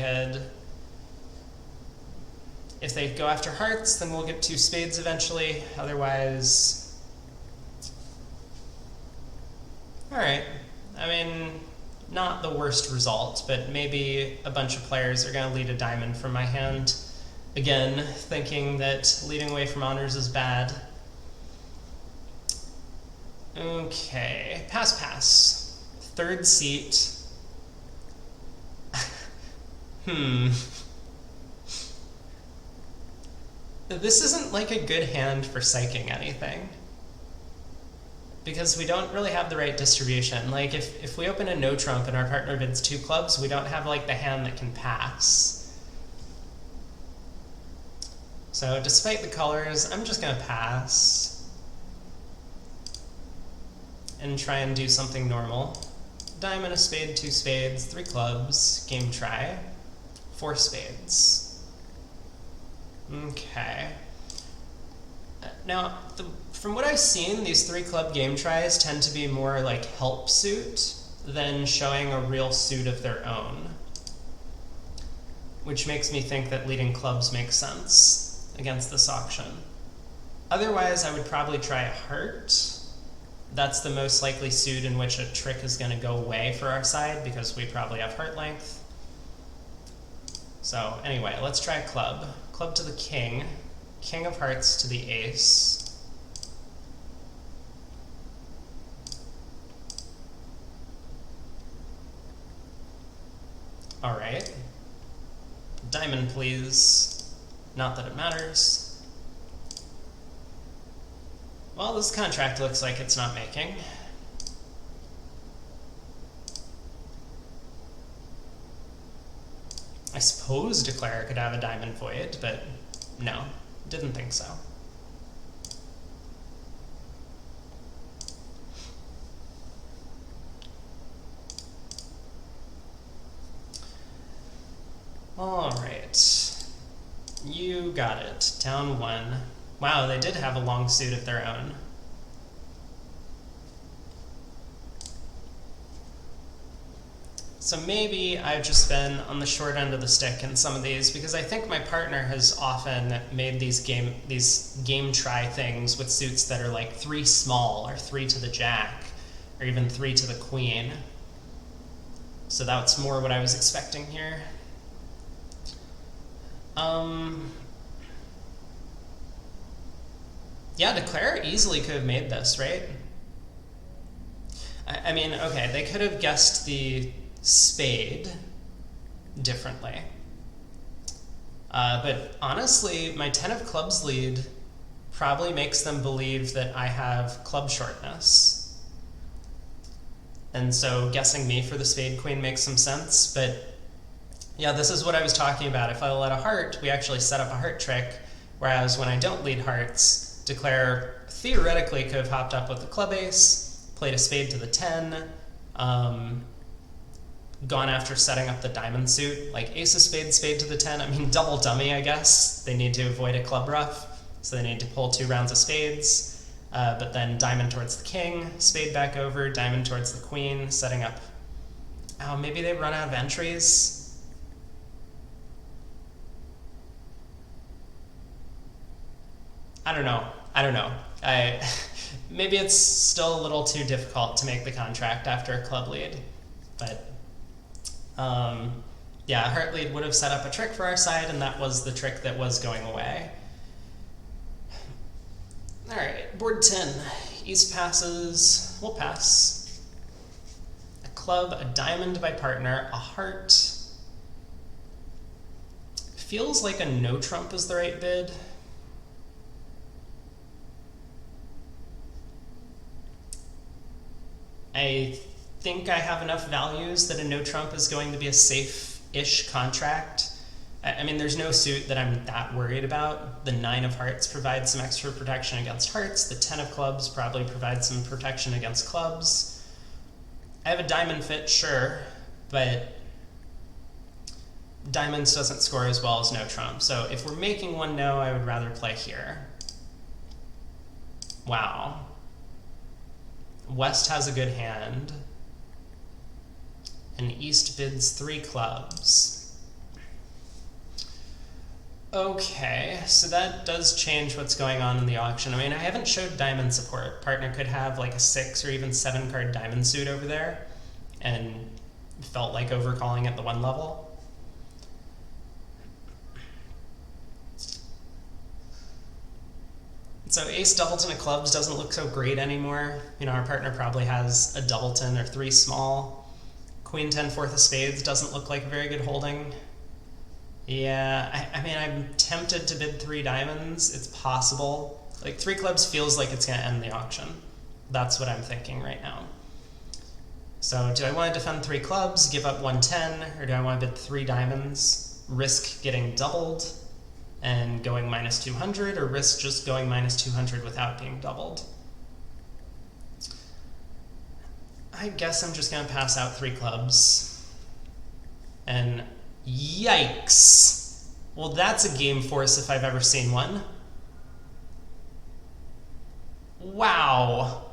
go after hearts, then we'll get 2 spades eventually. Otherwise, all right. I mean, not the worst result, but maybe a bunch of players are going to lead a diamond from my hand. Again, thinking that leading away from honors is bad. Okay, pass. 3rd seat. This isn't like a good hand for psyching anything, because we don't really have the right distribution. Like if we open a no trump and our partner bids 2 clubs, we don't have like the hand that can pass. So despite the colors, I'm just gonna pass and try and do something normal. Diamond, a spade, 2 spades, 3 clubs, game try, 4 spades. Okay. Now, from what I've seen, these 3 club game tries tend to be more like help suit than showing a real suit of their own, which makes me think that leading clubs makes sense against this auction. Otherwise, I would probably try a heart. That's the most likely suit in which a trick is going to go away for our side, because we probably have heart length. So anyway, let's try a club. Club to the king, king of hearts to the ace. All right. Diamond, please. Not that it matters. Well, this contract looks like it's not making. I suppose Declare could have a diamond void, but no, didn't think so. All right, you got it, down 1. Wow, they did have a long suit of their own. So maybe I've just been on the short end of the stick in some of these, because I think my partner has often made these game try things with suits that are like 3 small, or 3 to the jack, or even 3 to the queen. So that's more what I was expecting here. Yeah, Declare easily could have made this, right? I mean, okay, they could have guessed the spade differently. But honestly, my 10 of clubs lead probably makes them believe that I have club shortness. And so guessing me for the spade queen makes some sense, but yeah, this is what I was talking about. If I let a heart, we actually set up a heart trick, whereas when I don't lead hearts, Declare theoretically could have hopped up with the club ace, played a spade to the 10, gone after setting up the diamond suit, like ace of spades, spade to the 10. I mean, double dummy, I guess. They need to avoid a club ruff, so they need to pull 2 rounds of spades, but then diamond towards the king, spade back over, diamond towards the queen, setting up. Oh, maybe they run out of entries. I don't know. Maybe it's still a little too difficult to make the contract after a club lead, but yeah, a heart lead would have set up a trick for our side, and that was the trick that was going away. All right, board 10. East passes. We'll pass. A club, a diamond by partner, a heart. Feels like a no trump is the right bid. I think I have enough values that a no trump is going to be a safe-ish contract. I mean, there's no suit that I'm that worried about. The 9 of hearts provides some extra protection against hearts. The 10 of clubs probably provides some protection against clubs. I have a diamond fit, sure, but diamonds doesn't score as well as no trump. So if we're making one no, I would rather play here. Wow. West has a good hand. And East bids 3 clubs. Okay, so that does change what's going on in the auction. I mean, I haven't showed diamond support. Partner could have like a 6 or even 7 card diamond suit over there and felt like overcalling at the 1 level. So ace doubleton of clubs doesn't look so great anymore. You know, our partner probably has a doubleton or 3 small. Queen 10 fourth of spades doesn't look like a very good holding. Yeah, I mean, I'm tempted to bid 3 diamonds. It's possible. Like 3 clubs feels like it's going to end the auction. That's what I'm thinking right now. So do I want to defend 3 clubs, give up 110, or do I want to bid 3 diamonds, risk getting doubled and going minus 200, or risk just going minus 200 without being doubled? I guess I'm just going to pass out 3 clubs. And yikes! Well, that's a game force if I've ever seen one. Wow!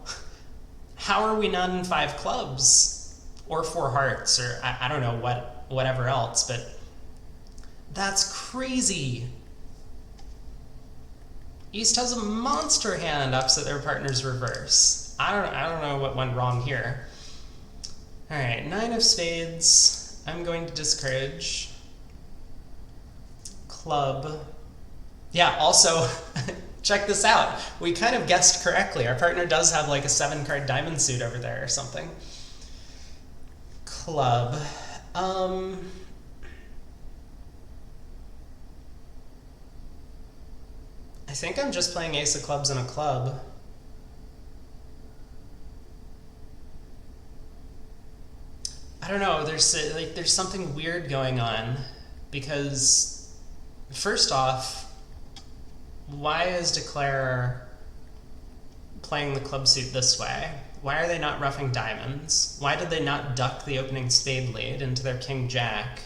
How are we not in 5 clubs? Or 4 hearts, or I don't know whatever else, but that's crazy! East has a monster hand opposite their partner's reverse. I don't know what went wrong here. Alright, 9 of spades. I'm going to discourage. Club. Yeah, also, check this out. We kind of guessed correctly. Our partner does have like a 7 card diamond suit over there or something. Club. I think I'm just playing ace of clubs and a club. I don't know, there's something weird going on, because first off, why is Declare playing the club suit this way? Why are they not roughing diamonds? Why did they not duck the opening spade lead into their king jack?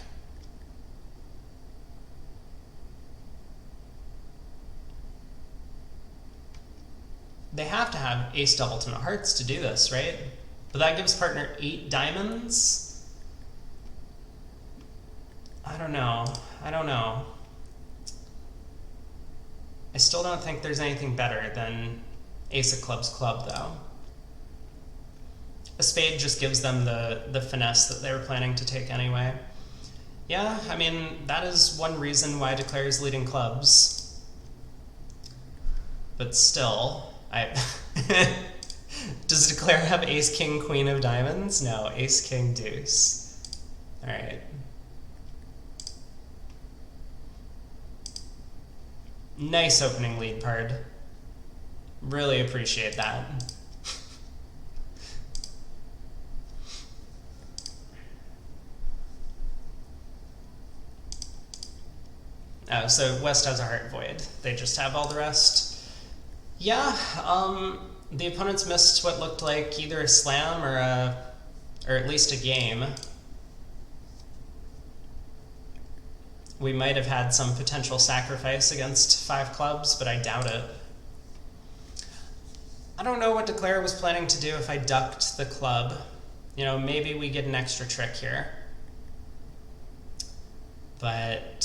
They have to have ace doubleton of hearts to do this, right? But that gives partner 8 diamonds? I don't know. I still don't think there's anything better than ace of clubs club, though. A spade just gives them the finesse that they were planning to take anyway. Yeah, I mean, that is one reason why Declare is leading clubs. But still, does Declare have ace, king, queen of diamonds? No, ace, king, deuce. All right. Nice opening lead, Pard. Really appreciate that. Oh, so West has a heart void. They just have all the rest. Yeah, the opponents missed what looked like either a slam or at least a game. We might have had some potential sacrifice against 5 clubs, but I doubt it. I don't know what Declare was planning to do if I ducked the club. You know, maybe we get an extra trick here. But,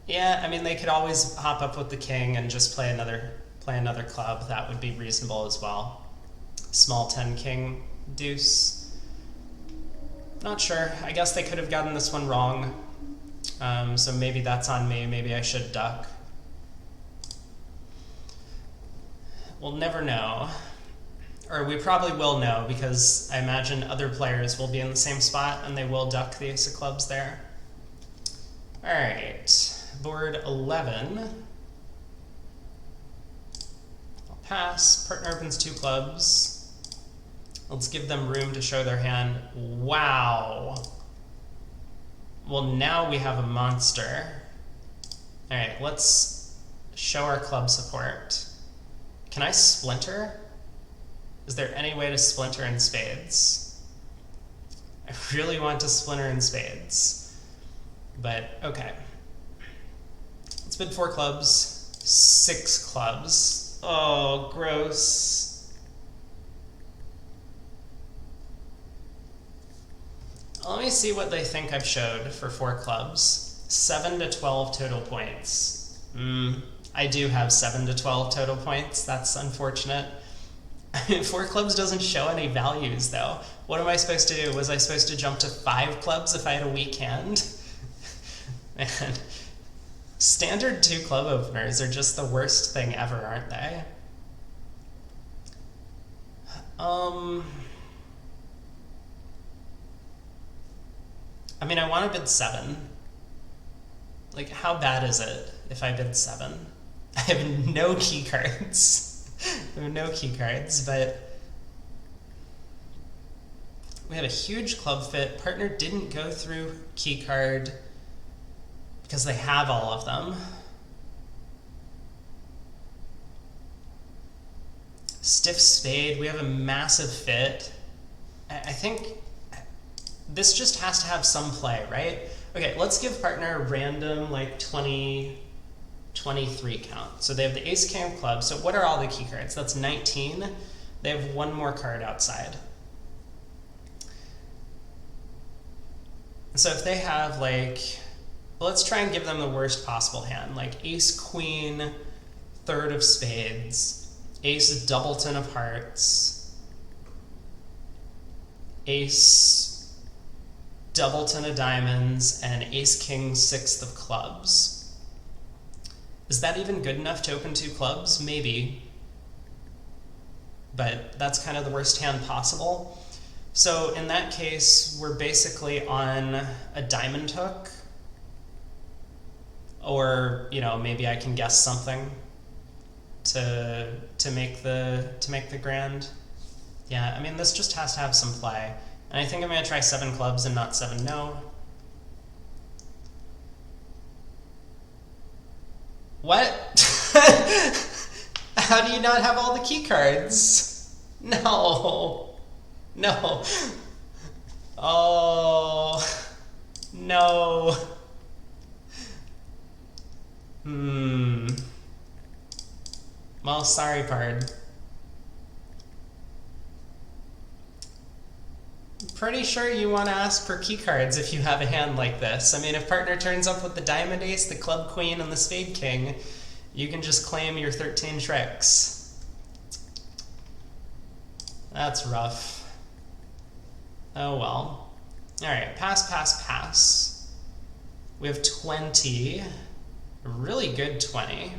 yeah, I mean, they could always hop up with the king and just play another club. That would be reasonable as well. Small 10 king deuce. Not sure. I guess they could have gotten this one wrong. So maybe that's on me. Maybe I should duck. We'll never know. Or we probably will know, because I imagine other players will be in the same spot and they will duck the ace of clubs there. Alright, board 11. I'll pass. Partner opens 2 clubs. Let's give them room to show their hand. Wow. Well, now we have a monster. Alright, let's show our club support. Can I splinter? Is there any way to splinter in spades? I really want to splinter in spades. But, okay. Let's bid 4 clubs, 6 clubs. Oh, gross. Let me see what they think I've showed for 4 clubs. 7 to 12 total points. I do have 7 to 12 total points. That's unfortunate. 4 clubs doesn't show any values, though. What am I supposed to do? Was I supposed to jump to 5 clubs if I had a weak hand? Man. Standard 2 club openers are just the worst thing ever, aren't they? I mean, I want to bid 7. Like, how bad is it if I bid 7? I have no key cards. I have no key cards, but we have a huge club fit. Partner didn't go through key card because they have all of them. Stiff spade, we have a massive fit. I think this just has to have some play, right? Okay, let's give partner a random, like 20, 23 count. So they have the ace king of clubs. So what are all the key cards? That's 19. They have 1 more card outside. So if they have like, let's try and give them the worst possible hand, like ace queen, 3rd of spades, ace doubleton of hearts, ace doubleton of diamonds, and ace king 6th of clubs. Is that even good enough to open 2 clubs? Maybe. But that's kind of the worst hand possible. So in that case, we're basically on a diamond hook. Or, you know, maybe I can guess something to make the grand. Yeah, I mean, this just has to have some play. And I think I'm going to try 7 clubs and not 7 no. What? How do you not have all the key cards? No. No. Oh. No. Well, sorry, Pard. Pretty sure you want to ask for key cards if you have a hand like this. I mean, if partner turns up with the diamond ace, the club queen, and the spade king, you can just claim your 13 tricks. That's rough. Oh well. Alright, pass, pass, pass. We have 20. A really good 20.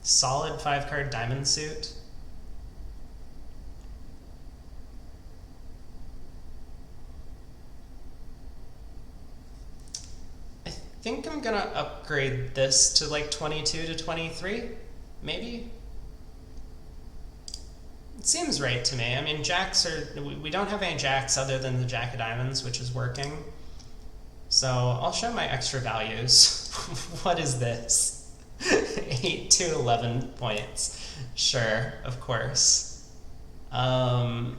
Solid 5-card diamond suit. I think I'm gonna upgrade this to like 22 to 23, maybe? It seems right to me. I mean, jacks are, we don't have any jacks other than the jack of diamonds, which is working. So I'll show my extra values. What is this? 8 to 11 points. Sure, of course. So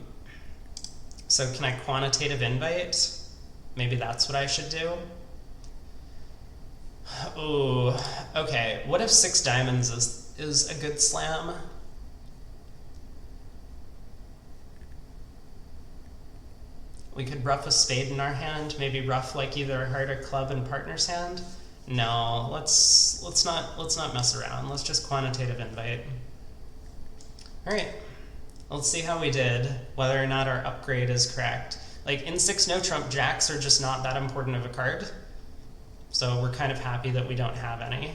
can I quantitative invite? Maybe that's what I should do. Ooh, okay. What if 6 diamonds is a good slam? We could ruff a spade in our hand, maybe ruff like either a heart or club in partner's hand. No, let's not mess around. Let's just quantitative invite. All right, let's see how we did, whether or not our upgrade is correct. Like in 6 no trump, jacks are just not that important of a card. So we're kind of happy that we don't have any.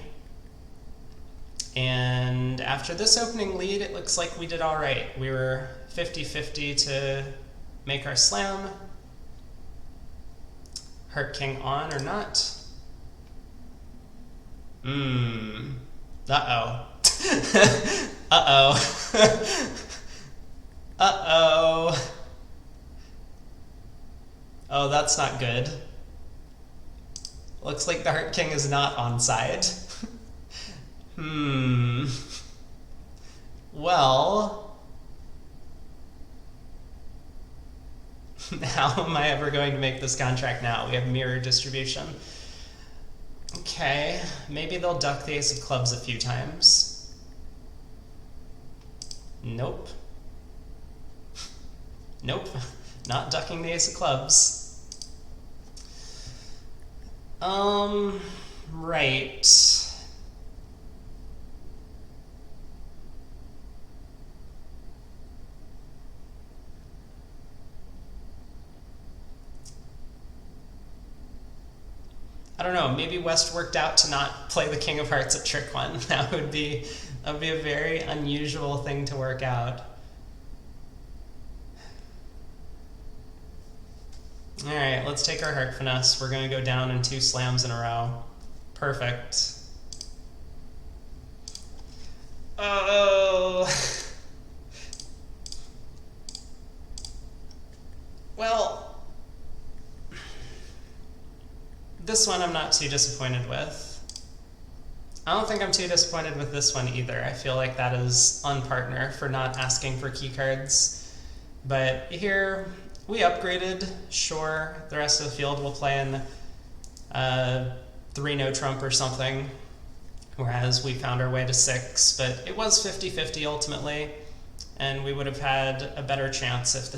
And after this opening lead, it looks like we did all right. We were 50-50 to make our slam. Heart king on or not? Uh-oh. Uh-oh. Uh-oh. Oh, that's not good. Looks like the heart king is not on side. How am I ever going to make this contract now? We have mirror distribution. Okay, maybe they'll duck the ace of clubs a few times. Nope. Nope, not ducking the ace of clubs. Right. I don't know, maybe West worked out to not play the King of Hearts at trick one. That would be a very unusual thing to work out. Alright, let's take our heart finesse. We're going to go down in 2 slams in a row. Perfect. Oh. Well, this one I'm not too disappointed with. I don't think I'm too disappointed with this one either. I feel like that is on partner for not asking for key cards. But here, we upgraded. Sure, the rest of the field will play in 3 no trump or something, whereas we found our way to 6, but it was 50-50 ultimately, and we would have had a better chance if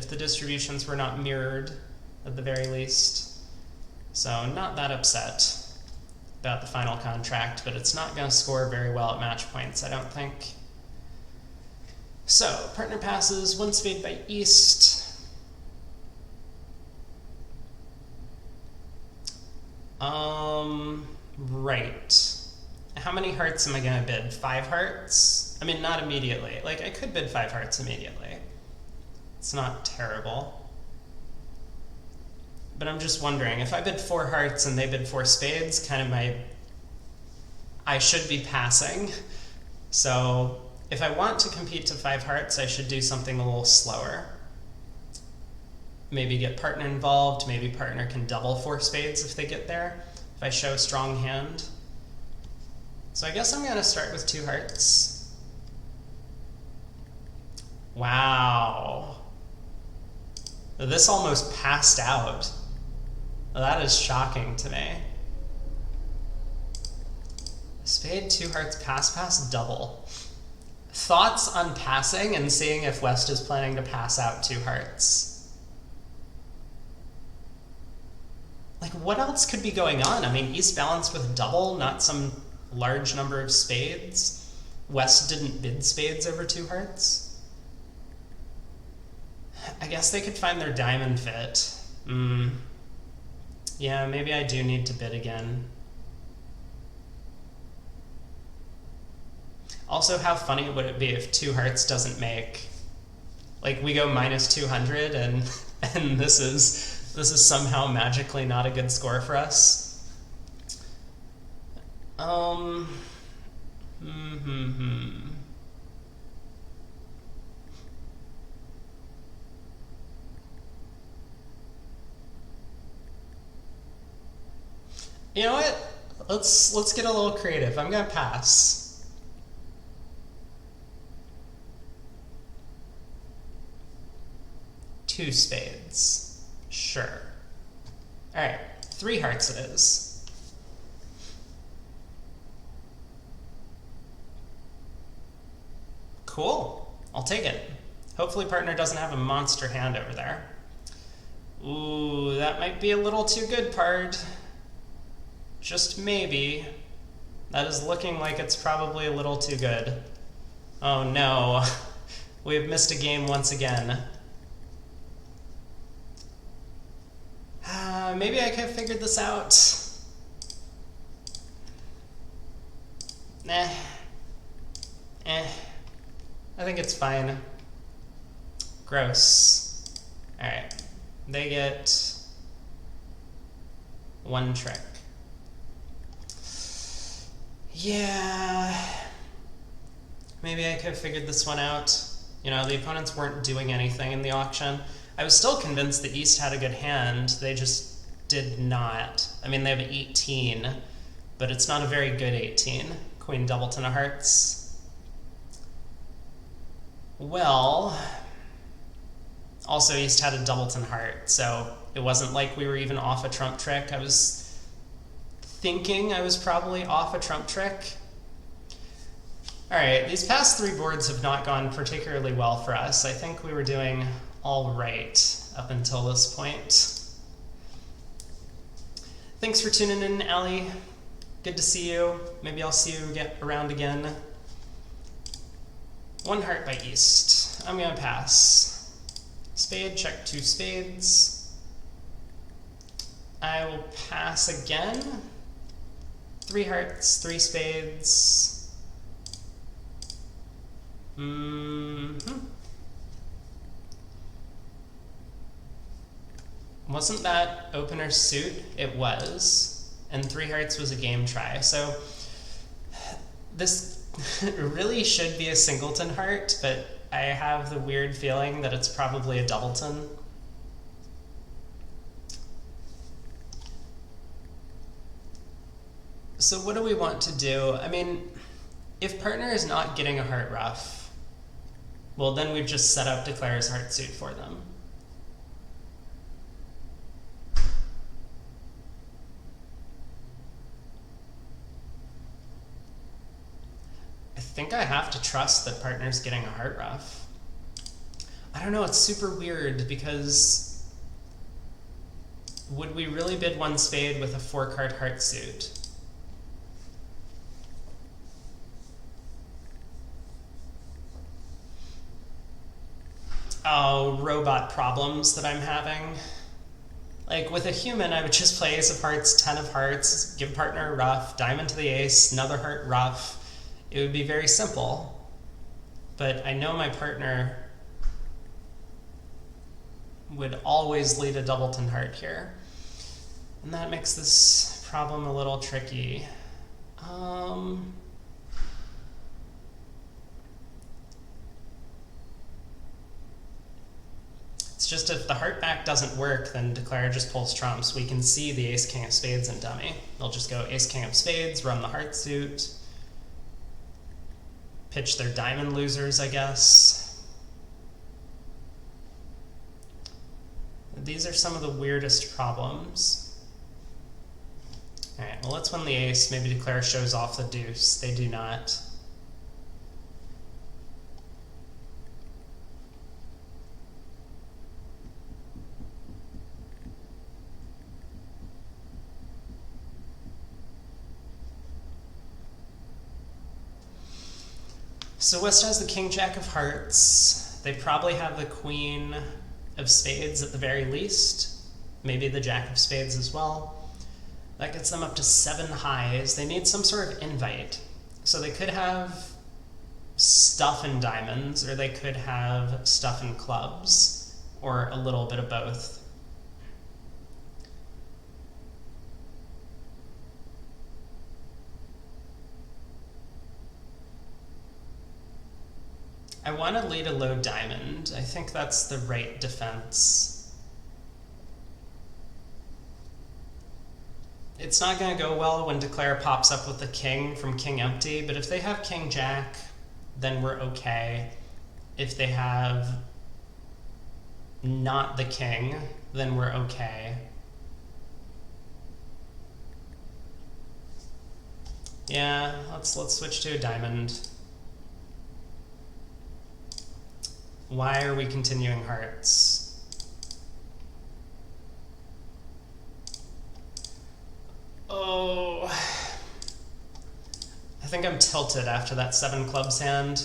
the distributions were not mirrored at the very least. So not that upset about the final contract, but it's not going to score very well at match points, I don't think. So, partner passes, 1 spade by East. Right. How many hearts am I going to bid? 5 hearts? I mean, not immediately. Like, I could bid 5 hearts immediately. It's not terrible. But I'm just wondering, if I bid 4 hearts and they bid 4 spades, kind of I should be passing. So, if I want to compete to 5 hearts, I should do something a little slower. Maybe get partner involved, maybe partner can double 4 spades if they get there, if I show a strong hand. So I guess I'm going to start with 2 hearts. Wow. This almost passed out. That is shocking to me. Spade, 2 hearts, pass, double. Thoughts on passing and seeing if West is planning to pass out 2 hearts? Like, what else could be going on? I mean, East balanced with double, not some large number of spades. West didn't bid spades over 2 hearts. I guess they could find their diamond fit. Yeah, maybe I do need to bid again. Also, how funny would it be if 2 hearts doesn't make? Like, we go minus 200 and this is somehow magically not a good score for us. You know what? Let's get a little creative. I'm gonna pass. Two spades. Sure. Alright, 3 hearts it is. Cool. I'll take it. Hopefully partner doesn't have a monster hand over there. Ooh, that might be a little too good, Pard. Just maybe. That is looking like it's probably a little too good. Oh no. We have missed a game once again. Maybe I could have figured this out. I think it's fine. Gross. Alright. They get 1 trick. Yeah. Maybe I could have figured this one out. You know, the opponents weren't doing anything in the auction. I was still convinced that East had a good hand. They just did not. I mean, they have 18, but it's not a very good 18. Queen double 10 of hearts. Well, Also, East had a doubleton heart, so it wasn't like we were even off a trump trick. I was thinking I was probably off a trump trick. Alright, these past 3 boards have not gone particularly well for us. I think we were doing all right up until this point. Thanks for tuning in, Allie. Good to see you. Maybe I'll see you around again. 1 heart by East. I'm gonna pass. Spade, check 2 spades. I will pass again. 3 hearts, 3 spades. Wasn't that opener suit? It was. And 3 hearts was a game try. So this really should be a singleton heart, but I have the weird feeling that it's probably a doubleton. So what do we want to do? I mean, if partner is not getting a heart ruff, well, then we've just set up Declare's heart suit for them. I think I have to trust that partner's getting a heart ruff. I don't know, it's super weird because would we really bid 1 spade with a 4-card heart suit? Oh, robot problems that I'm having. Like, with a human, I would just play ace of hearts, 10 of hearts, give partner a ruff, diamond to the ace, another heart ruff. It would be very simple. But I know my partner would always lead a doubleton heart here. And that makes this problem a little tricky. It's just if the heart back doesn't work, then Declare just pulls trumps. We can see the ace king of spades in dummy. They'll just go ace king of spades, run the heart suit, pitch their diamond losers, I guess. These are some of the weirdest problems. Alright, well, let's win the ace. Maybe Declare shows off the deuce. They do not. So West has the king jack of hearts. They probably have the queen of spades at the very least. Maybe the jack of spades as well. That gets them up to 7 highs. They need some sort of invite. So they could have stuff and diamonds, or they could have stuff and clubs, or a little bit of both. I want to lead a low diamond. I think that's the right defense. It's not going to go well when Declare pops up with the king from king empty, but if they have king jack, then we're okay. If they have not the king, then we're okay. Yeah, let's switch to a diamond. Why are we continuing hearts? Oh, I think I'm tilted after that 7 clubs hand.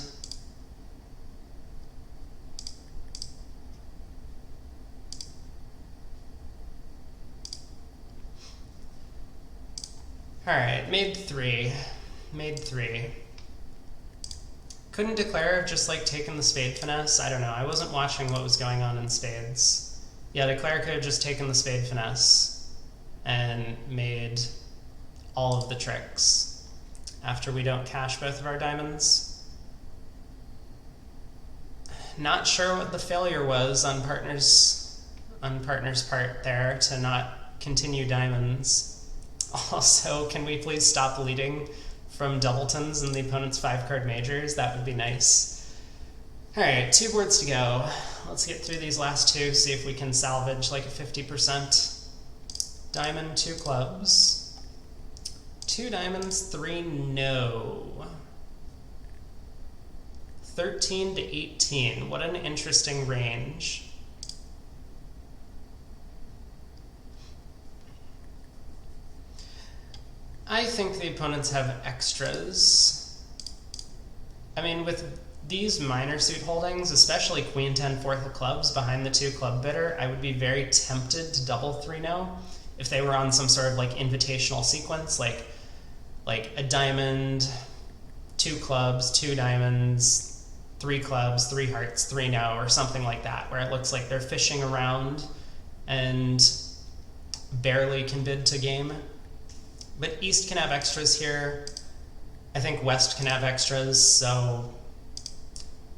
All right, made 3. Made 3. Couldn't Declare have just like taken the spade finesse? I don't know. I wasn't watching what was going on in spades. Yeah, Declare could have just taken the spade finesse and made all of the tricks after we don't cash both of our diamonds. Not sure what the failure was on partner's part there to not continue diamonds. Also, can we please stop leading from doubletons in the opponent's 5-card majors? That would be nice. Alright, 2 boards to go. Let's get through these last 2, see if we can salvage like a 50%. Diamond, 2 clubs. 2 diamonds, 3 no. 13 to 18. What an interesting range. I think the opponents have extras. I mean, with these minor suit holdings, especially Queen 10 4th of clubs behind the 2 club bidder, I would be very tempted to double 3-0 if they were on some sort of like invitational sequence, like a diamond, 2 clubs, 2 diamonds, 3 clubs, 3 hearts, 3 no, or something like that, where it looks like they're fishing around and barely can bid to game. But East can have extras here. I think West can have extras, so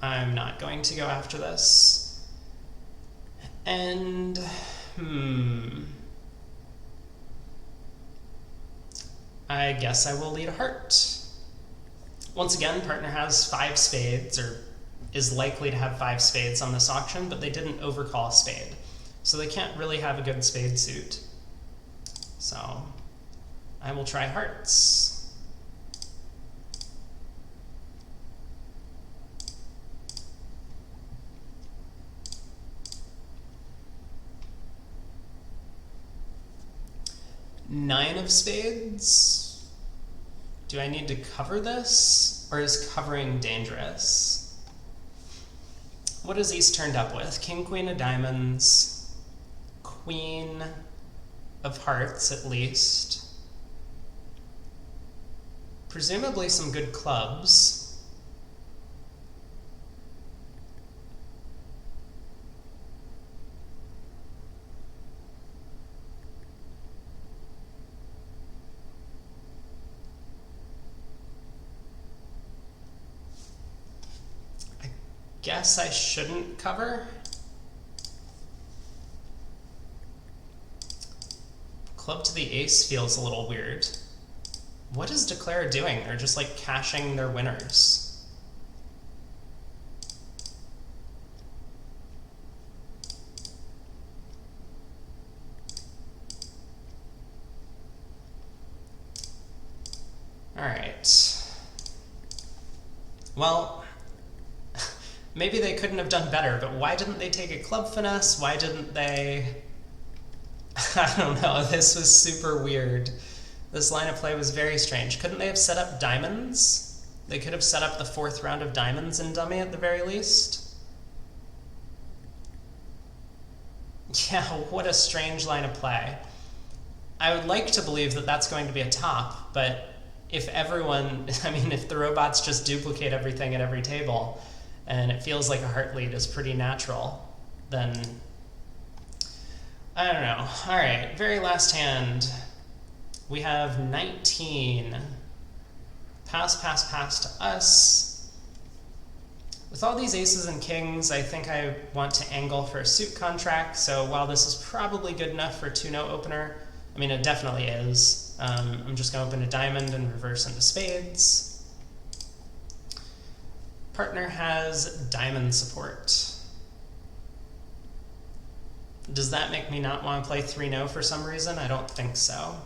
I'm not going to go after this. And, I guess I will lead a heart. Once again, partner has 5 spades, or is likely to have 5 spades on this auction, but they didn't overcall a spade. So they can't really have a good spade suit. So I will try hearts. Nine of spades. Do I need to cover this, or is covering dangerous? What has East turned up with? King, Queen of diamonds, Queen of hearts at least. Presumably some good clubs. I guess I shouldn't cover. Club to the ace feels a little weird. What is Declare doing? They're just like cashing their winners. All right. Well, maybe they couldn't have done better, but why didn't they take a club finesse? Why didn't they? I don't know. This was super weird. This line of play was very strange. Couldn't they have set up diamonds? They could have set up the 4th round of diamonds in dummy at the very least. Yeah, what a strange line of play. I would like to believe that that's going to be a top, but if everyone, I mean, if the robots just duplicate everything at every table, and it feels like a heart lead is pretty natural, then I don't know. All right, very last hand. We have 19. Pass, pass, pass to us. With all these aces and kings, I think I want to angle for a suit contract, so while this is probably good enough for a 2-no opener, I mean, it definitely is. I'm just going to open a diamond and reverse into spades. Partner has diamond support. Does that make me not want to play 3-no for some reason? I don't think so.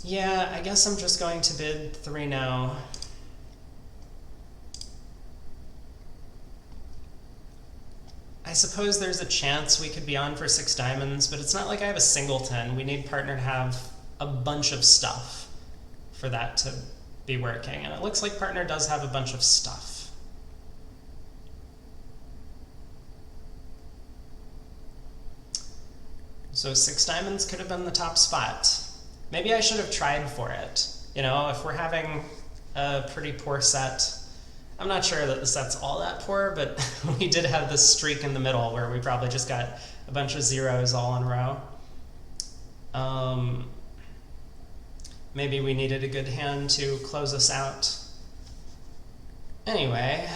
Yeah, I guess I'm just going to bid 3-no. I suppose there's a chance we could be on for 6 diamonds, but it's not like I have a singleton. We need partner to have a bunch of stuff for that to be working, and it looks like partner does have a bunch of stuff. So 6 diamonds could have been the top spot. Maybe I should have tried for it. You know, if we're having a pretty poor set, I'm not sure that the set's all that poor, but we did have this streak in the middle where we probably just got a bunch of zeros all in a row. Maybe we needed a good hand to close us out. Anyway,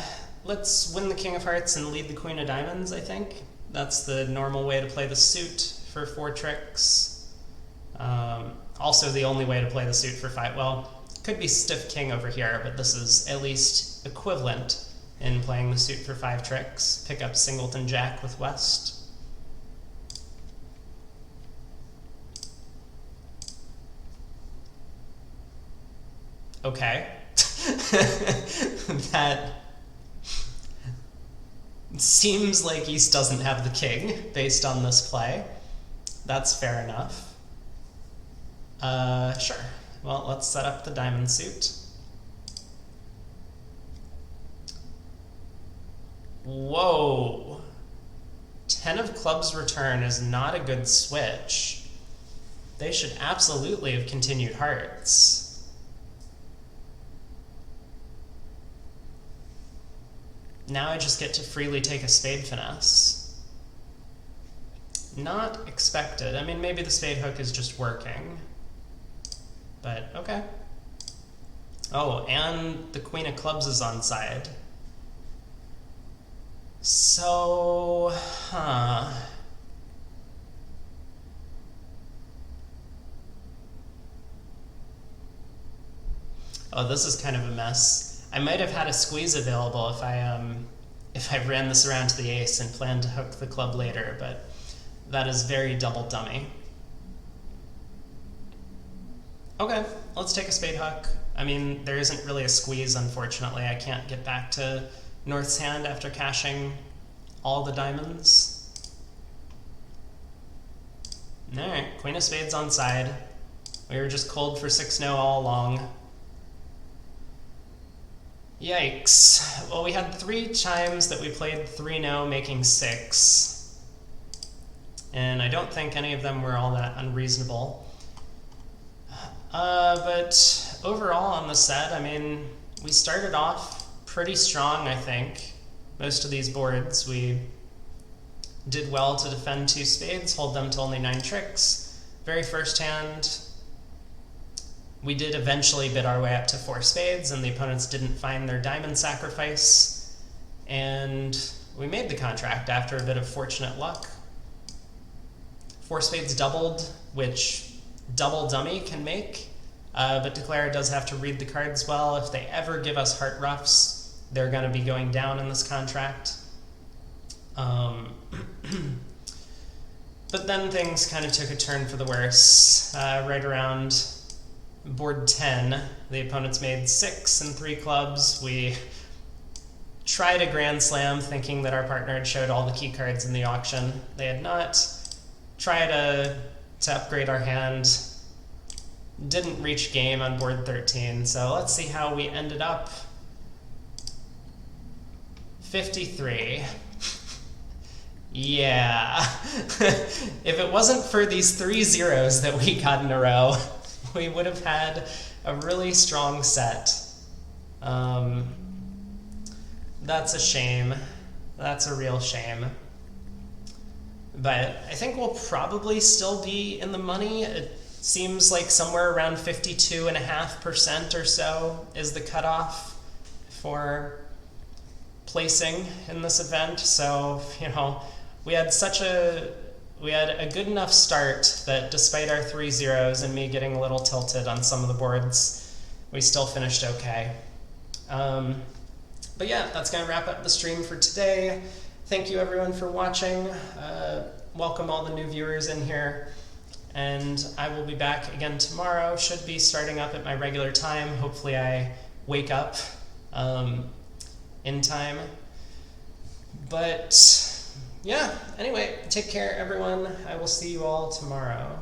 let's win the King of Hearts and lead the Queen of Diamonds, I think. That's the normal way to play the suit for 4 tricks. Also the only way to play the suit for 5. Well, could be stiff king over here, but this is at least equivalent in playing the suit for 5 tricks. Pick up singleton jack with West. Okay. That seems like East doesn't have the king based on this play. That's fair enough. Sure. Well, let's set up the diamond suit. Whoa. 10 of clubs return is not a good switch. They should absolutely have continued hearts. Now I just get to freely take a spade finesse. Not expected. I mean, maybe the spade hook is just working. But, okay. Oh, and the queen of clubs is on side. So, huh. Oh, this is kind of a mess. I might have had a squeeze available if I ran this around to the ace and planned to hook the club later, but that is very double dummy. Okay, let's take a spade hook. I mean, there isn't really a squeeze, unfortunately. I can't get back to North's hand after cashing all the diamonds. Alright, queen of spades on side. We were just cold for 6-0 all along. Yikes. Well, we had 3 times that we played 3-0, making 6. And I don't think any of them were all that unreasonable. But overall on the set, I mean, we started off pretty strong, I think. Most of these boards, we did well to defend 2 spades, hold them to only 9 tricks. Very first hand, we did eventually bid our way up to 4 spades, and the opponents didn't find their diamond sacrifice. And we made the contract after a bit of fortunate luck. 4 spades doubled, which double dummy can make, but Declare does have to read the cards well. If they ever give us heart roughs, they're going to be going down in this contract. But then things kind of took a turn for the worse. Right around board 10, the opponents made 6 and 3 clubs. We tried a grand slam thinking that our partner had showed all the key cards in the auction. They had not. Tried to upgrade our hand. Didn't reach game on board 13, so let's see how we ended up. 53. Yeah. If it wasn't for these 3 zeros that we got in a row, we would have had a really strong set. That's a shame. That's a real shame. But I think we'll probably still be in the money. It seems like somewhere around 52.5% or so is the cutoff for placing in this event. So, you know, we had a good enough start that despite our 3 zeros and me getting a little tilted on some of the boards, we still finished okay. But yeah, that's going to wrap up the stream for today. Thank you everyone for watching. Welcome all the new viewers in here. And I will be back again tomorrow. Should be starting up at my regular time. Hopefully I wake up in time. But yeah, anyway, take care everyone. I will see you all tomorrow.